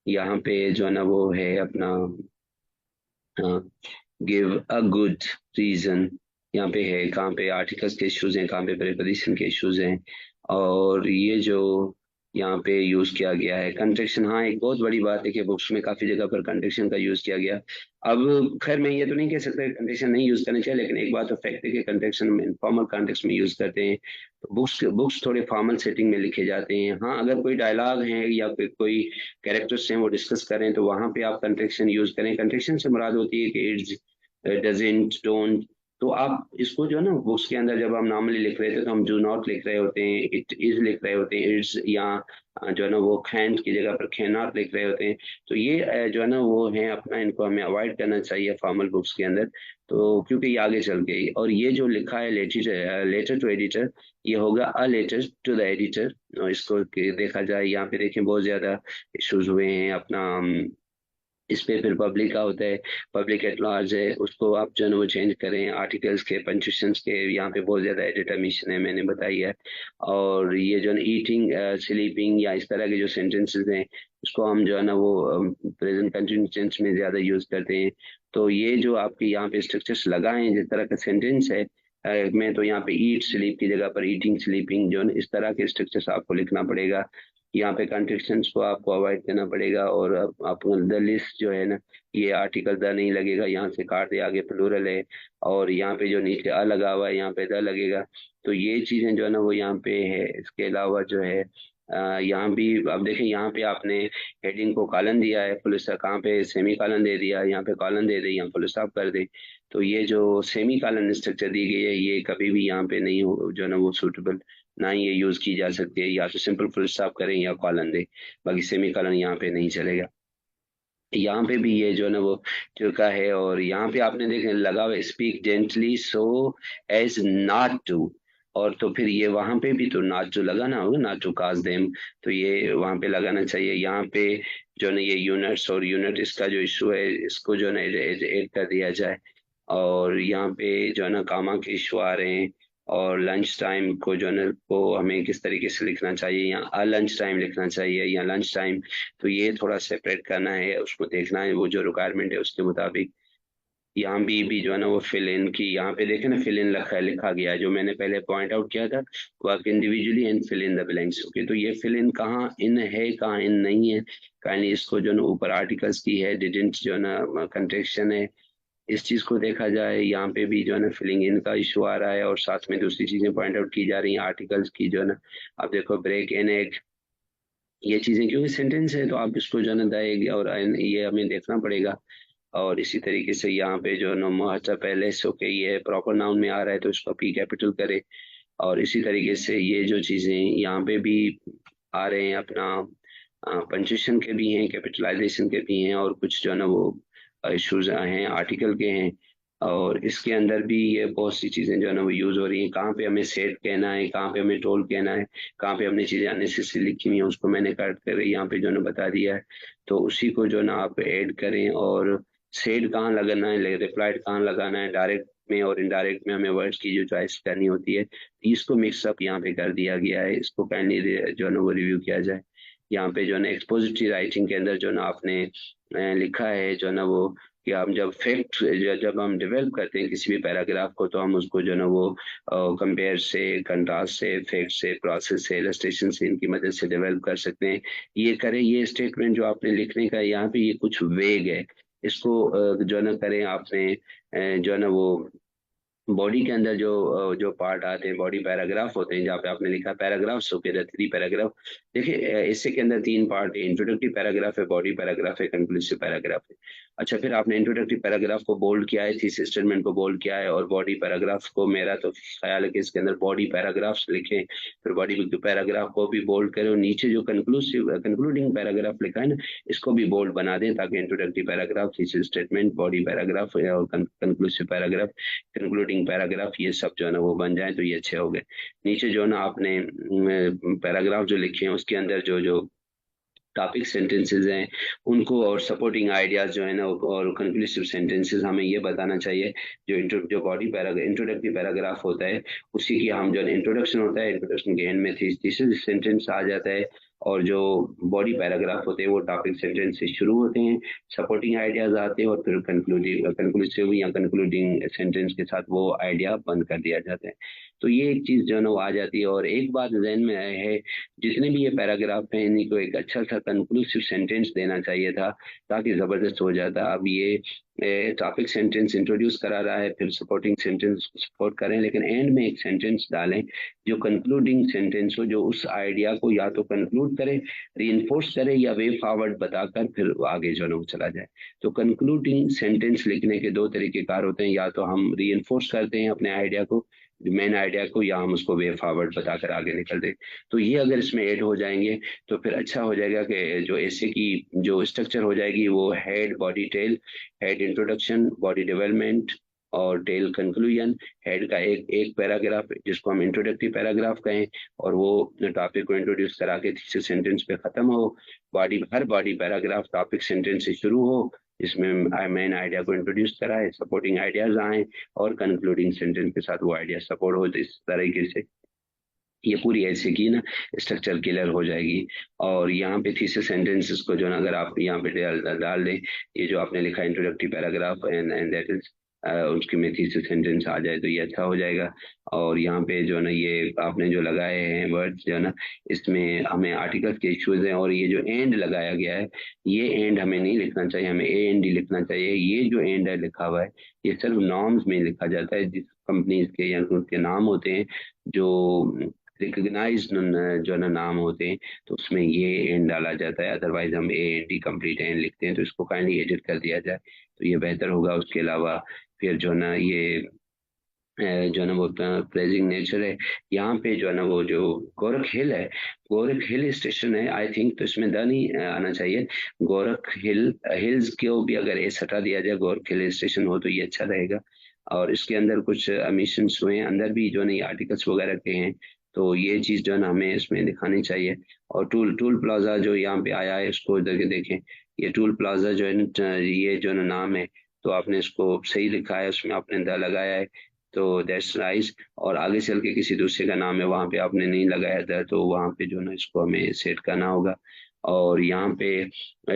यहाँ पे जो है ना वो है अपना गिव अ गुड रीजन, यहाँ पे है कहाँ पे आर्टिकल्स के इश्यूज हैं, कहाँ पे प्रीपोजिशन के इश्यूज हैं। और ये जो यहाँ पे यूज किया गया है कंट्रैक्शन, हाँ एक बहुत बड़ी बात है कि बुक्स में काफी जगह पर कंट्रैक्शन का यूज किया गया। अब खैर मैं ये तो नहीं कह सकता कंट्रैक्शन नहीं यूज करना चाहिए, लेकिन एक बात तो फैक्ट है कि कंट्रैक्शन में फॉर्मल कॉन्टेक्स्ट में यूज करते हैं। तो बुक्स बुक्स थोड़े फॉर्मल सेटिंग में लिखे जाते हैं। हाँ अगर कोई डायलॉग है या फिर कोई कैरेक्टर्स हैं वो डिस्कस करें तो वहां पे आप कंट्रैक्शन यूज करें। कंट्रैक्शन से मुराद होती है कि इट्स, डजेंट, डोंट। तो आप इसको जो है ना बुक्स के अंदर जब हम नॉर्मली लिख रहे थे तो हम डू नॉट लिख रहे होते हैं, इट इज लिख रहे होते हैं, इट्स, या जो है ना वो कैंट की जगह पर कैन नॉट लिख रहे होते हैं। तो ये जो है ना वो है अपना, इनको हमें अवॉइड करना चाहिए फॉर्मल बुक्स के अंदर। तो क्योंकि ये आगे चल गई, और ये जो लिखा है लेटर, लेटर टू एडिटर, ये होगा a letter to the editor. इसको देखा जाए यहाँ पे देखें बहुत ज्यादा इश्यूज हुए हैं अपना इस पे। फिर पब्लिक का होता है, पब्लिक एट लार्ज है, उसको आप जो है ना वो चेंज करें। आर्टिकल्स के पंक्चुएशंस के यहाँ पे बहुत ज्यादा डिटर्मिनेशन है, मैंने बताई है। और ये जो है ईटिंग, स्लीपिंग या इस तरह के जो सेंटेंसेस हैं, उसको हम जो है ना वो प्रेजेंट कंटिन्यूस टेंस में ज्यादा यूज करते हैं। तो ये जो आपके यहाँ पे स्ट्रक्चर्स लगाए हैं जिस तरह का सेंटेंस है, मैं तो यहाँ पे ईट स्लीप की जगह पर ईटिंग स्लीपिंग, जो है ना इस तरह के स्ट्रक्चर्स आपको लिखना पड़ेगा। यहाँ पे कंट्रडिक्शंस को आपको अवॉइड करना पड़ेगा। और आप द लिस्ट जो है ना, ये आर्टिकल द नहीं लगेगा, यहाँ से काट दिया, आगे प्लूरल है। और यहाँ पे जो नीचे अ लगा हुआ है यहाँ पे द लगेगा। तो ये चीजें जो है ना वो यहाँ पे है। इसके अलावा जो है यहाँ भी अब देखें, यहाँ पे आपने हेडिंग को कॉलन दिया है, फुल स्टॉप, कहाँ पे सेमी कॉलन दे दिया, यहाँ पे कॉलन दे दे, यहाँ फुल स्टॉप कर दे। तो ये जो सेमी कॉलन स्ट्रक्चर दी गई है ये कभी भी यहाँ पे नहीं हो जो है ना वो सूटेबल, ना ही ये यूज की जा सकती है। या तो सिंपल फुल स्टॉप करें या कॉलन दे, बाकी सेमी कॉलन यहाँ पे नहीं चलेगा। यहाँ पे भी ये जो है ना वो चुका है। और यहाँ पे आपने देखे लगा हुआ speak gently so as not to, और तो फिर ये वहां पे भी तो नॉट टू लगाना होगा, नॉट टू काज देम, तो ये वहां पे लगाना चाहिए। यहाँ पे जो है ना ये यूनिट्स और यूनिट इसका जो इशू है इसको जो है ना ऐड कर दिया जाए। और यहाँ पे जो है ना कामा के इशू आ रहे हैं। और लंच टाइम को जो है ना को हमें किस तरीके से लिखना चाहिए, या अ लंच टाइम लिखना चाहिए या लंच टाइम, तो ये थोड़ा सेपरेट करना है, उसको देखना है वो जो रिक्वायरमेंट है उसके मुताबिक। यहाँ भी जो है ना वो फिल इन की, यहाँ पे देखे ना फिल इन लिखा गया है, जो मैंने पहले पॉइंट आउट किया था, work individually and fill in the blanks. Okay, तो ये फिल इन कहाँ इन है कहाँ इन नहीं है, काइंडली इसको जो है ना ऊपर आर्टिकल्स की है, डिडेंट जो है ना कंट्रेक्शन है, इस चीज को देखा जाए। यहाँ पे भी जो है ना फिलिंग इन का इशू आ रहा है, और साथ में दूसरी चीजें पॉइंट आउट की जा रही हैं आर्टिकल्स की जो है ना। अब देखो ब्रेक इन एग, ये चीजें क्योंकि सेंटेंस है तो आप इसको जो है ना दाएगी और ये हमें देखना पड़ेगा। और इसी तरीके से यहाँ पे जो है ना मुहत्ता पहले सो के ये प्रॉपर नाउन में आ रहा है तो इसको पी कैपिटल करे। और इसी तरीके से ये जो चीजें यहाँ पे भी आ रहे हैं अपना पंचुएशन के भी हैं, कैपिटलाइजेशन के भी हैं, और कुछ जो है ना वो इश्यूज हैं आर्टिकल के हैं। और इसके अंदर भी ये बहुत सी चीजें जो है ना वो यूज हो रही हैं, कहाँ पे हमें सेट कहना है, कहाँ पे हमें टोल कहना है, कहाँ पे हमने चीजें अननेसेसरी लिखी हुई हैं उसको मैंने काट कर यहाँ पे जो है ना बता दिया है। तो उसी को जो है ना आप ऐड करें। और सेड कहाँ लगाना है, रिप्लाइड कहाँ लगाना है, डायरेक्ट में और इनडायरेक्ट में हमें वर्ड्स की जो चॉइस करनी होती है, इसको मिक्सअप यहाँ पे कर दिया गया है, इसको काइंडली जो है ना वो रिव्यू किया जाए। यहाँ पे जो है ना एक्सपोजिटरी राइटिंग के अंदर जो है ना आपने लिखा है जो है ना वो कि हम जब फैक्ट जब हम डेवलप करते हैं किसी भी पैराग्राफ को, तो हम उसको जो है ना वो कंपेयर से, कंट्रास्ट से, फैक्ट से, प्रोसेस से, इलस्ट्रेशन से, इनकी मदद से डेवलप कर सकते हैं। ये करें, ये स्टेटमेंट जो आपने लिखने का यहाँ पे ये कुछ वेग है, इसको जो है ना करें आपने जो है ना वो बॉडी के अंदर जो पार्ट आते हैं, बॉडी पैराग्राफ होते हैं, जहाँ पे आपने लिखा पैराग्राफ्स हो गए, 3 पैराग्राफ। देखिए इससे के अंदर 3 पार्ट है, इंट्रोडक्टरी पैराग्राफ है, बॉडी पैराग्राफ है, कंक्लूसिव पैराग्राफ है। अच्छा, फिर आपने इंट्रोडक्टरी पैराग्राफ को बोल्ड किया है, थीसिस स्टेटमेंट को बोल्ड किया है, और बॉडी पैराग्राफ को, मेरा तो ख्याल है कि इसके अंदर बॉडी पैराग्राफ्स लिखें, फिर बॉडी पैराग्राफ को भी बोल्ड करें, और नीचे जो कंक्लूडिंग पैराग्राफ लिखा है ना, इसको भी बोल्ड बना दें, ताकि introductory paragraph, thesis statement, body paragraph और कंक्लूसिव पैराग्राफ, कंक्लूडिंग पैराग्राफ, ये सब जो है ना वो बन जाए तो ये अच्छे हो गए। नीचे जो है ना आपने पैराग्राफ जो लिखे हैं उसके अंदर जो जो टॉपिक सेंटेंसेस हैं उनको, और सपोर्टिंग आइडियाज जो है ना, और कंक्लूसिव सेंटेंसेस हमें ये बताना चाहिए। जो बॉडी पैराग्राफ, इंट्रोडक्टरी पैराग्राफ होता है, उसी की हम जो इंट्रोडक्शन होता है, इंट्रोडक्शन के एंड में थीसिस सेंटेंस आ जाता है, और जो बॉडी पैराग्राफ होते हैं वो टॉपिक सेंटेंस से शुरू होते हैं, सपोर्टिंग आइडियाज आते हैं, और फिर कंक्लूसिव या कंक्लूडिंग सेंटेंस के साथ वो आइडिया बंद कर दिया जाता है। तो ये एक चीज जो है ना वो आ जाती है। और एक बात जहन में है, जितने भी ये पैराग्राफ हैं इन्हीं को एक अच्छा सा कंक्लूसिव सेंटेंस देना चाहिए था, ताकि जबरदस्त हो जाता। अब ये टॉपिक सेंटेंस इंट्रोड्यूस करा रहा है, फिर सपोर्टिंग सेंटेंस को सपोर्ट करें, लेकिन एंड में एक सेंटेंस डालें जो कंक्लूडिंग सेंटेंस हो, जो उस आइडिया को या तो कंक्लूड करे, रीइंफोर्स करे, या वे फॉरवर्ड बताकर फिर आगे जो है वो चला जाए। तो कंक्लूडिंग सेंटेंस लिखने के 2 तरीकेकार होते हैं, या तो हम रीइंफोर्स करते हैं अपने आइडिया को, मेन आइडिया को, या हम उसको वे फॉरवर्ड बताकर आगे निकल दें। तो ये अगर इसमें ऐड हो जाएंगे तो फिर अच्छा हो जाएगा कि जो ऐसे की जो स्ट्रक्चर हो जाएगी वो head, body, tail, head introduction, body development, और टेल कंक्लूजन। हेड का एक एक पैराग्राफ जिसको हम इंट्रोडक्टरी पैराग्राफ कहें, और वो टॉपिक को इंट्रोड्यूस करा के थीसिस सेंटेंस पे खत्म हो। हर बॉडी पैराग्राफ टॉपिक सेंटेंस से शुरू हो, जिसमें मेन आइडिया को इंट्रोड्यूस कराए, सपोर्टिंग आइडियाज आए, और कंक्लूडिंग सेंटेंस के साथ वो आइडिया सपोर्ट हो। इस तरीके से ये पूरी ऐसे की ना स्ट्रक्चर क्लियर हो जाएगी। और यहाँ पे थीसिस सेंटेंसेस को जो ना अगर आप यहाँ पे डाल दें, ये जो आपने लिखा introductory paragraph and that is उसकी में थीसिस सेंटेंस आ जाए तो ये अच्छा हो जाएगा। और यहाँ पे जो ना ये आपने जो लगाए हैं वर्ड्स जो ना, इसमें हमें आर्टिकल्स के इश्यूज हैं, और ये जो एंड लगाया गया है, ये एंड हमें नहीं लिखना चाहिए, हमें AND लिखना चाहिए। ये जो एंड है लिखा हुआ है, ये सिर्फ नॉर्म्स में लिखा जाता है, जिस कंपनीज के या उनके नाम होते हैं जो रिकग्नाइज जो ना नाम होते हैं, तो उसमें ये एंड डाला जाता है। अदरवाइज हम AND कंप्लीट एंड लिखते हैं, तो इसको काइंडली एडिट कर दिया जाए तो ये बेहतर होगा। उसके अलावा फिर जो ना ये जो है ना वो प्रेजिंग नेचर है, यहाँ पे जो है ना वो जो गोरख हिल है, गोरख हिल स्टेशन है आई थिंक, तो इसमें द नहीं आना चाहिए। गोरख हिल्स को भी अगर एस हटा दिया जाए, गोरख हिल स्टेशन हो, तो ये अच्छा रहेगा। और इसके अंदर कुछ एमिशंस हुए हैं, अंदर भी जो नहीं आर्टिकल्स वगैरह के हैं, तो ये चीज़ जो है ना हमें इसमें दिखानी चाहिए। और टूल टूल प्लाजा जो यहाँ पे आया है, इसको इधर देखें, ये टूल प्लाजा जो है ना, ये जो ना नाम है, तो आपने इसको सही लिखा है, उसमें आपने द लगाया है, तो दैट्स राइस। और आगे चल के किसी दूसरे का नाम है, वहां पे आपने नहीं लगाया था, तो वहां पे जो ना इसको हमें सेट करना होगा। और यहाँ पे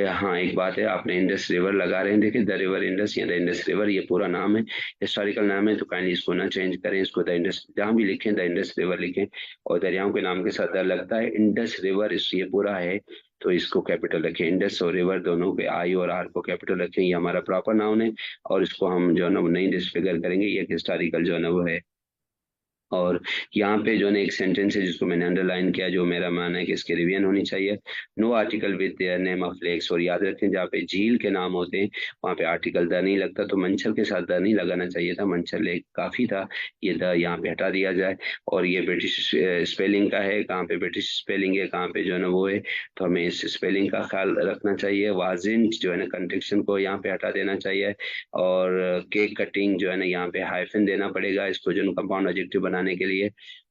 हाँ एक बात है, आपने इंडस रिवर लगा रहे हैं, देखिए द रिवर इंडस या द इंडस रिवर, ये पूरा नाम है, हिस्टोरिकल नाम है, तो काइंडली इसको ना चेंज करें, इसको द इंडस, जहाँ भी लिखें द इंडस रिवर लिखें, और दरियाओं के नाम के साथ द लगता है, इंडस रिवर इस ये पूरा है, तो इसको कैपिटल रखें। इंडस और रिवर दोनों पे I और R को कैपिटल रखें, ये हमारा प्रॉपर नाउन है, और इसको हम जो है ना वो नहीं डिसफिगर करेंगे, ये एक हिस्टोरिकल जो है ना वो है। और यहाँ पे जो है एक सेंटेंस है जिसको मैंने अंडरलाइन किया, जो मेरा मानना है कि इसके रिवीजन होनी चाहिए। No article with their name of lakes, और याद रखें जहाँ पे झील के नाम होते हैं वहाँ पे आर्टिकल द नहीं लगता, तो मंचल के साथ द नहीं लगाना चाहिए था, मंचल लेक काफी था, ये द यहाँ पे हटा दिया जाए। और ये ब्रिटिश स्पेलिंग का है, कहाँ पे ब्रिटिश स्पेलिंग है, कहाँ पे जो है ना वो है, तो हमें इस स्पेलिंग का ख्याल रखना चाहिए। वाजिन जो है ना कंट्रिक्शन को यहाँ पे हटा देना चाहिए। और केक कटिंग जो है ना यहाँ पे हाइफन देना पड़ेगा इसको जो कंपाउंड एडजेक्टिव बनाने के लिए।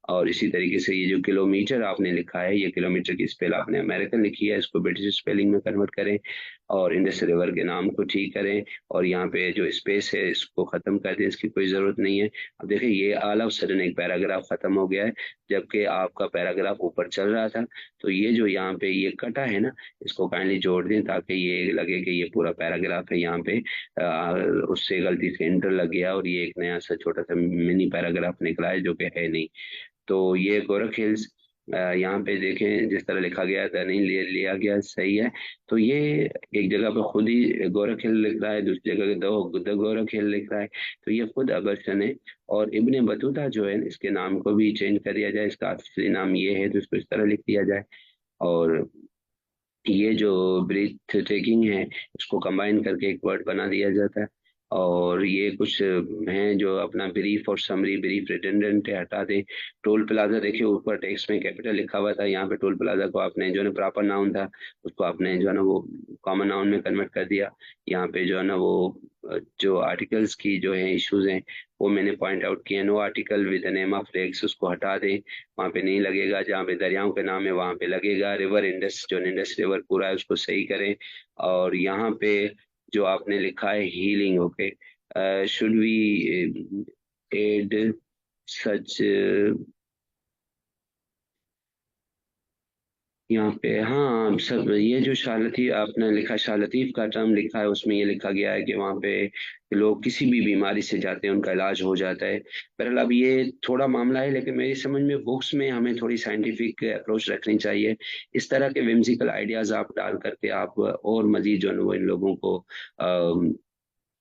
और इसी तरीके से ये जो किलोमीटर आपने लिखा है, ये किलोमीटर की स्पेल आपने अमेरिकन लिखी है, इसको ब्रिटिश स्पेलिंग में कन्वर्ट करें और इंडस रिवर के नाम को ठीक करें और यहाँ पे जो स्पेस है इसको खत्म कर दें, इसकी कोई जरूरत नहीं है। अब देखिए ये ऑल ऑफ सडन एक पैराग्राफ खत्म हो गया है, जबकि आपका पैराग्राफ ऊपर चल रहा था। तो ये जो यहाँ पे ये कटा है ना, इसको काइंडली जोड़ दें ताकि ये लगे कि ये पूरा पैराग्राफ है। यहाँ पे उससे गलती से इंटर लग गया और ये एक नया सा छोटा सा मिनी पैराग्राफ निकला है जो कि है नहीं। तो ये गोरख हिल्स यहाँ पे देखें जिस तरह लिखा गया था, नहीं लिया गया, सही है। तो ये एक जगह पे खुद ही गोरख हिल लिख रहा है, दूसरी जगह द गोरख हिल लिख रहा है। तो ये खुद अबरसन है। और इब्ने बतूता जो है इसके नाम को भी चेंज कर दिया जाए, इसका असली नाम ये है तो इसको इस तरह लिख दिया जाए। और ये जो ब्रीथ टेकिंग है इसको कंबाइन करके एक वर्ड बना दिया जाता है। और ये कुछ हैं जो अपना ब्रीफ और समरी, ब्रीफ रिडंडेंट है, हटा दें। टोल प्लाजा देखिए ऊपर टेक्स्ट में कैपिटल लिखा हुआ था, यहाँ पे टोल प्लाजा को आपने जो है प्रॉपर नाउन था उसको आपने जो है ना वो कॉमन नाउन में कन्वर्ट कर दिया। यहाँ पे जो है ना वो जो आर्टिकल्स की जो है इश्यूज हैं वो मैंने पॉइंट आउट किए। No article with the name of Lex उसको हटा दें, वहाँ पे नहीं लगेगा। जहाँ पे दरियाओं के नाम है वहाँ पे लगेगा। रिवर इंडस जो इंडस रिवर पूरा है उसको सही करें। और यहाँ पे जो आपने लिखा है healing, okay, should we add such, यहाँ पे हाँ सब ये जो शालती आपने लिखा, शालतीफ का टर्म लिखा है उसमें ये लिखा गया है कि वहाँ पे लोग किसी भी बीमारी से जाते हैं उनका इलाज हो जाता है। बहरहाल अब ये थोड़ा मामला है, लेकिन मेरी समझ में बुक्स में हमें थोड़ी साइंटिफिक अप्रोच रखनी चाहिए। इस तरह के विम्सिकल आइडियाज आप डाल करके आप और मजीद जो है वो इन लोगों को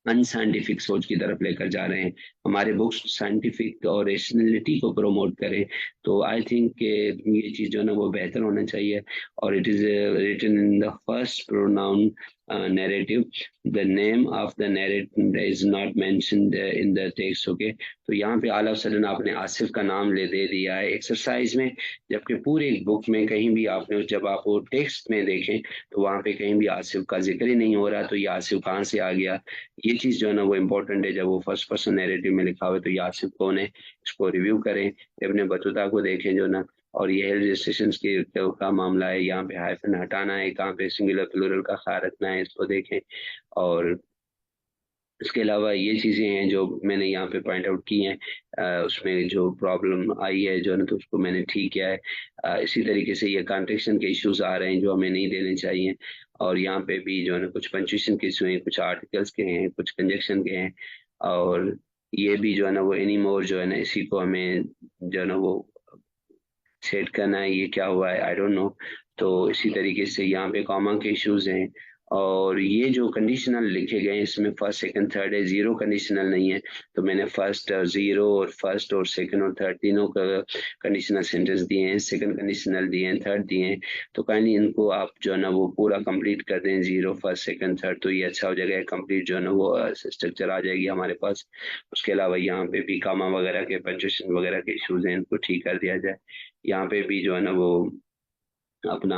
अनसाइंटिफिक सोच की तरफ लेकर जा रहे हैं। हमारे बुक्स साइंटिफिक और रेशनलिटी को प्रमोट करें। तो आई थिंक ये चीज जो है ना वो बेहतर होना चाहिए। और it is written in the first pronoun narrative, the name of the narrator is not mentioned in the text, okay। तो यहाँ पे ऑल ऑफ सडन आपने आसिफ का नाम दे दिया है एक्सरसाइज में, जबकि पूरे बुक में कहीं भी आपने, जब आप वो टेक्स्ट में देखें तो वहाँ पे कहीं भी आसिफ का जिक्र ही नहीं हो रहा। तो ये आसिफ कहाँ से आ गया, ये चीज जो है ना वो इम्पोर्टेंट है। जब वो फर्स्ट पर्सन नैरेटिव में लिखा हुआ है तो ये आसिफ कौन है, इसको रिव्यू करें। इब्ने बतूता को देखें जो ना। और ये हिल स्टेशन के का मामला है, यहाँ पे हाइफन हटाना है, कहाँ पे सिंगुलर प्लूरल का ख्याल रखना है, इसको देखें। और इसके अलावा ये चीजें हैं जो मैंने यहाँ पे पॉइंट आउट की हैं, उसमें जो प्रॉब्लम आई है जो है ना तो उसको मैंने ठीक किया है। इसी तरीके से ये कॉन्ट्रेक्शन के इश्यूज आ रहे हैं जो हमें नहीं देने चाहिए। और यहाँ पे भी जो है ना कुछ पंक्चुएशन के इशू हैं, कुछ आर्टिकल्स के हैं, कुछ कंजक्शन के हैं। और ये भी जो है ना वो एनी मोर जो है ना इसी को हमें जो है ना वो सेट करना है। ये क्या हुआ है आई डोंट नो। तो इसी तरीके से यहाँ पे कॉमा के इश्यूज हैं। और ये जो कंडीशनल लिखे गए हैं इसमें फर्स्ट सेकंड थर्ड है, जीरो कंडीशनल नहीं है। तो मैंने फर्स्ट और जीरो और फर्स्ट और सेकंड और थर्ड तीनों का कंडीशनल सेंटेंस दिए हैं, सेकंड कंडीशनल दिए हैं, थर्ड दिए हैं। तो काइंडली इनको आप जो है ना वो पूरा कंप्लीट कर दें, जीरो फर्स्ट सेकंड थर्ड, तो ये अच्छा हो जाएगा, कंप्लीट जो है ना वो स्ट्रक्चर आ जाएगी हमारे पास। उसके अलावा यहाँ पे भी कामा वगैरह के पंक्चुएशन वगैरह के इश्यूज हैं, इनको ठीक कर दिया जाए। यहाँ पे भी जो है ना वो अपना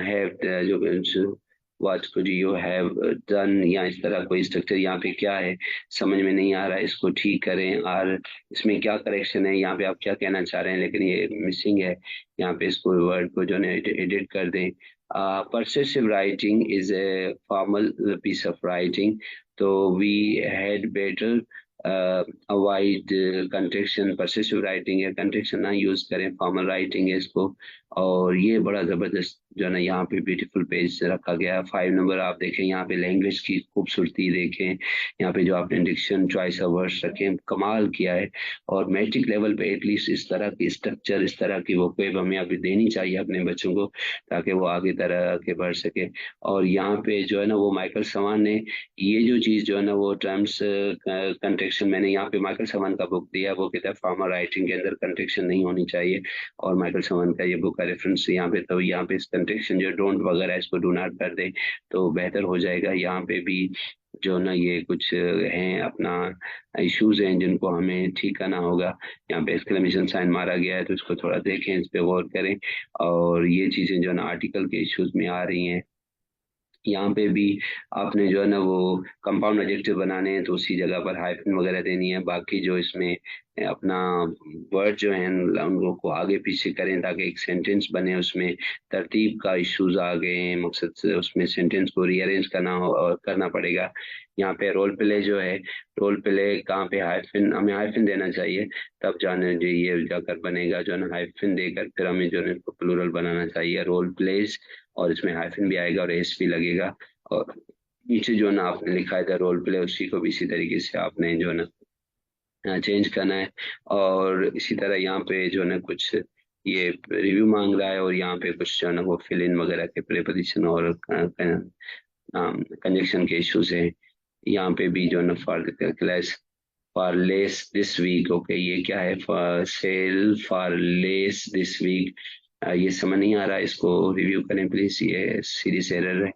हैव जो what could you have done, या इस तरह कोई स्ट्रक्चर यहाँ पे क्या है समझ में नहीं आ रहा है, इसको ठीक करें। और इसमें क्या करेक्शन है, यहाँ पे आप क्या कहना चाह रहे हैं लेकिन ये मिसिंग है, यहाँ पे इसको वर्ड को जो है एडिट कर दें। Persuasive writing is a formal piece of writing, तो we had better avoid contraction. Persuasive writing है, कंट्रेक्शन ना यूज करें, फॉर्मल राइटिंग है इसको। और ये बड़ा जबरदस्त जो है ना यहाँ पे ब्यूटीफुल पेज रखा गया है। 5 नंबर आप देखें, यहाँ पे लैंग्वेज की खूबसूरती देखें, यहाँ पे जो आपने डिक्शन चॉइस ऑफ वर्ड्स रखे कमाल किया है। और मैट्रिक लेवल पे एटलीस्ट इस तरह की स्ट्रक्चर, इस तरह की वोकेब हमें अभी देनी चाहिए अपने बच्चों को, ताकि वो आगे तरह आगे बढ़ सके। और यहाँ पे जो है ना वो माइकल सवान ने ये जो चीज जो है ना वो टर्म्स कंट्रेक्शन, मैंने यहाँ पे माइकल सवान का बुक दिया, वो कहता है फॉर्मल राइटिंग के अंदर कंट्रेक्शन नहीं होनी चाहिए। और माइकल सवान का ये बुक का रेफरेंस यहाँ पे, तो यहाँ पे कंट्रेक्शन जो डोंट वगैरह इसको डू नॉट कर दे तो बेहतर हो जाएगा। यहाँ पे भी जो ना ये कुछ हैं अपना इश्यूज हैं जिनको हमें ठीक करना होगा। यहाँ पे एक्सक्लेमेशन साइन मारा गया है तो इसको थोड़ा देखें, इस पे गौर करें। और ये चीजें जो ना आर्टिकल के इश्यूज में आ रही हैं यहाँ पे भी आपने जो है ना वो कंपाउंड एडजेक्टिव बनाने हैं तो उसी जगह पर हाइफन वगैरह देनी है। बाकी जो इसमें अपना वर्ड जो है उन लोगों को आगे पीछे करें ताकि एक सेंटेंस बने, उसमें तरतीब का इश्यूज आ गए हैं, मकसद से उसमें सेंटेंस को रीअरेंज करना हो और करना पड़ेगा। यहाँ पे रोल प्ले जो है, रोल प्ले कहाँ पे हाइफन, हमें हाइफन देना चाहिए, तब जाने जो ये जाकर बनेगा जो है ना हाइफन देकर फिर हमें जो है प्लूरल बनाना चाहिए रोल प्लेज, और इसमें हाइफन भी आएगा और एस भी लगेगा। और नीचे जो ना आपने लिखा है रोल प्ले, उसी को भी इसी तरीके से आपने जो ना चेंज करना है। और इसी तरह यहाँ पे जो ना कुछ ये रिव्यू मांग रहा है, और यहाँ पे कुछ जो ना वो फिल इन वगैरह के प्रीपोजिशन और कंजक्शन के इश्यूज हैं। यहाँ पे भी जो ना for class for less this week, okay ये क्या है, for sale for less this week, ये समझ नहीं आ रहा, इसको रिव्यू करें प्लीज, ये सीरीज एरर है।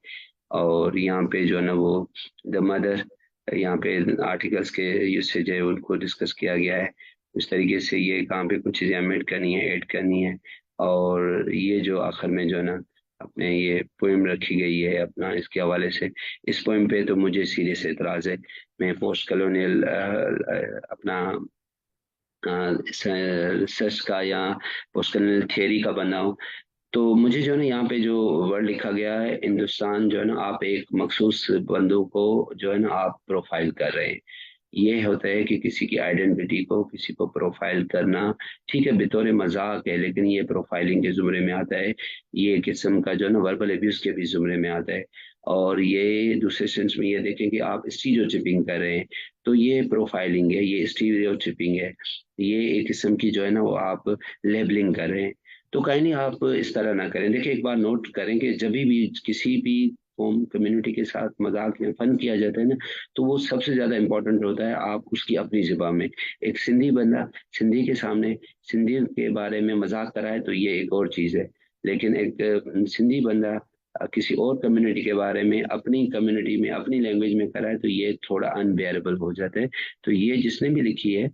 और यहाँ पे जो है ना वो द मदर, यहाँ पे आर्टिकल्स के यूसेज है उनको डिस्कस किया गया है। इस तरीके से ये कहाँ पे कुछ चीज़ें हमें ऐड करनी है। और ये जो आखिर में जो है ना अपने ये पोइम रखी गई है अपना इसके हवाले से, इस पोइम पे तो मुझे सीरियस एतराज़ है। मैं पोस्ट कॉलोनियल अपना रिसर्च का या पोस्ट कॉलोनियल थियरी का बना हूँ, तो मुझे जो है ना यहाँ पे जो वर्ड लिखा गया है हिंदुस्तान, जो है ना आप एक मखसूस बंदू को जो है ना आप प्रोफाइल कर रहे हैं। ये होता है कि किसी की आइडेंटिटी को किसी को प्रोफाइल करना, ठीक है बेतौर मजाक है, लेकिन ये प्रोफाइलिंग के जुमरे में आता है। ये किस्म का जो है ना वर्बल एब्यूज के भी जुमरे में आता है। और ये दूसरे सेंस में ये देखें कि आप स्टीरियोटाइपिंग कर रहे हैं, तो ये प्रोफाइलिंग है, ये स्टीरियोटाइपिंग है, ये एक किस्म की जो है ना वो आप लेबलिंग कर रहे हैं। तो काइंडली आप इस तरह ना करें। देखिए एक बार नोट करें कि जब भी किसी भी कौम कम्युनिटी के साथ मजाक या फन किया जाता है ना, तो वो सबसे ज्यादा इंपॉर्टेंट होता है आप उसकी अपनी ज़ुबान में। एक सिंधी बंदा सिंधी के सामने सिंधी के बारे में मजाक कराए तो ये एक और चीज़ है, लेकिन एक सिंधी बंदा किसी और कम्युनिटी के बारे में अपनी कम्युनिटी में अपनी लैंग्वेज में कराए तो ये थोड़ा अनबेयरेबल हो जाता है। तो ये जिसने भी लिखी है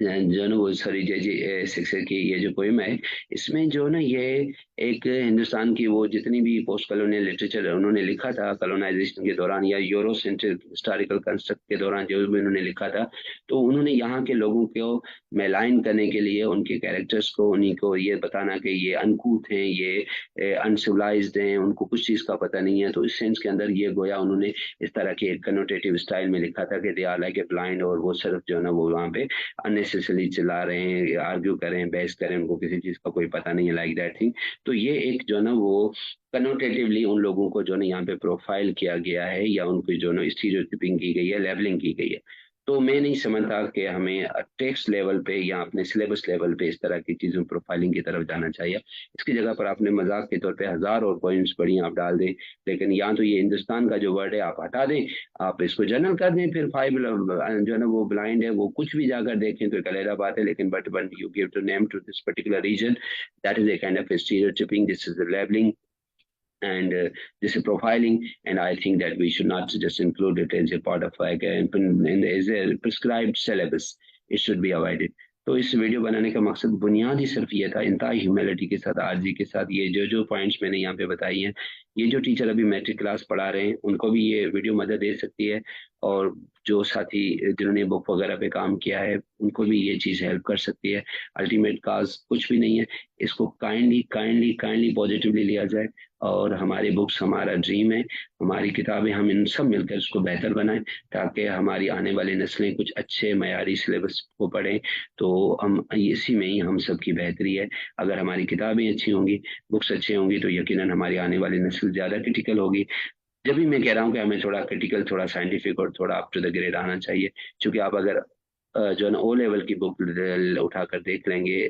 जो है ना वो सॉरी जय जी शिक्षक की ये जो पोइम है, इसमें जो ना ये एक हिंदुस्तान की वो जितनी भी पोस्ट कॉलोनियल लिटरेचर है उन्होंने लिखा था कॉलोनाइजेशन के दौरान या यूरो सेंट्रिक हिस्टोरिकल कंस्ट्रक्ट के दौरान जो भी उन्होंने लिखा था, तो उन्होंने यहाँ के लोगों को मेलाइन करने के लिए उनके कैरेक्टर्स को उन्हीं को ये बताना कि ये अनकूथ हैं, ये अनसिविलाइज्ड हैं, उनको कुछ चीज़ का पता नहीं है। तो इस सेंस के अंदर ये गोया उन्होंने इस तरह के एक कनोटेटिव स्टाइल में लिखा था कि they are like a blind, और वो सिर्फ जो है ना वो वहाँ पे अननेसेसरली चिल्ला रहे हैं, आर्ग्यू कर रहे हैं, बहस कर रहे हैं, उनको किसी चीज का कोई पता नहीं है, लाइक दैट थिंग। तो ये एक जो ना वो कनोटेटिवली उन लोगों को जो ना यहाँ पे प्रोफाइल किया गया है या उनको जो ना स्टीरियोटाइपिंग की गई है, लेवलिंग की गई है। तो मैं नहीं समझता कि हमें टेक्स्ट लेवल पे या अपने सिलेबस लेवल पे इस तरह की चीजों प्रोफाइलिंग की तरफ जाना चाहिए। इसकी जगह पर आपने मजाक के तौर पे हजार और पॉइंट्स बढ़िया आप डाल दें, लेकिन या तो ये हिंदुस्तान का जो वर्ड है आप हटा दें, आप इसको जनरल कर दें, फिर फाइव जो है ना वो ब्लाइंड है वो कुछ भी जाकर देखें तो एक अलग बात है, लेकिन but when you give to name to this particular region, that is a kind of stereotyping, this is labelling and this is profiling, and I think that we should not just include it as a part of like as a prescribed syllabus. It should be avoided. तो इस video बनाने का मकसद बुनियादी सिर्फ ये था, इंतहाई ह्यूमिलिटी के साथ आरजी के साथ ये जो जो पॉइंट्स मैंने यहाँ पे बताई हैं, ये जो टीचर अभी मैट्रिक क्लास पढ़ा रहे हैं उनको भी ये वीडियो मदद दे सकती है, और जो साथी जिन्होंने बुक वगैरह पे काम किया है उनको भी ये चीज़ हेल्प कर सकती है। अल्टीमेट काज कुछ भी नहीं है, इसको काइंडली काइंडली काइंडली पॉजिटिवली लिया जाए, और हमारी बुक्स हमारा ड्रीम है, हमारी किताबें, हम इन सब मिलकर इसको बेहतर बनाएं ताकि हमारी आने वाली नस्लें कुछ अच्छे मयारी सिलेबस को पढ़ें। तो हम इसी में ही हम सब की बेहतरी है। अगर हमारी किताबें अच्छी होंगी, बुक्स अच्छी होंगी, तो यकीनन हमारी आने वाली नस्ल ज़्यादा क्रिटिकल होगी। जब भी मैं कह रहा हूँ कि हमें थोड़ा क्रिटिकल, थोड़ा साइंटिफिक और थोड़ा अप टू द ग्रेड आना चाहिए, क्योंकि आप अगर जो है ना ओ लेवल की बुक उठाकर देख लेंगे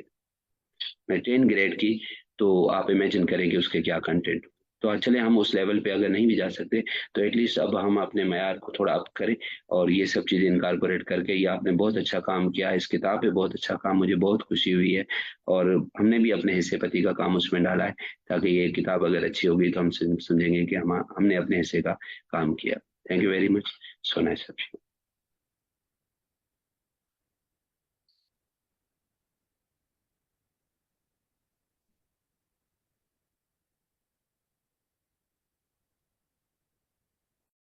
10 ग्रेड की, तो आप इमेजिन करें कि उसके क्या कंटेंट। तो चले हम उस लेवल पे अगर नहीं भी जा सकते तो एटलीस्ट अब हम अपने मयार को थोड़ा अप करें, और ये सब चीज़ें इनकारपोरेट करके, ये आपने बहुत अच्छा काम किया है, इस किताब पे बहुत अच्छा काम, मुझे बहुत खुशी हुई है, और हमने भी अपने हिस्से पति का काम उसमें डाला है, ताकि ये किताब अगर अच्छी होगी तो हम समझेंगे कि हमने अपने हिस्से का काम किया। Thank you very much. So nice.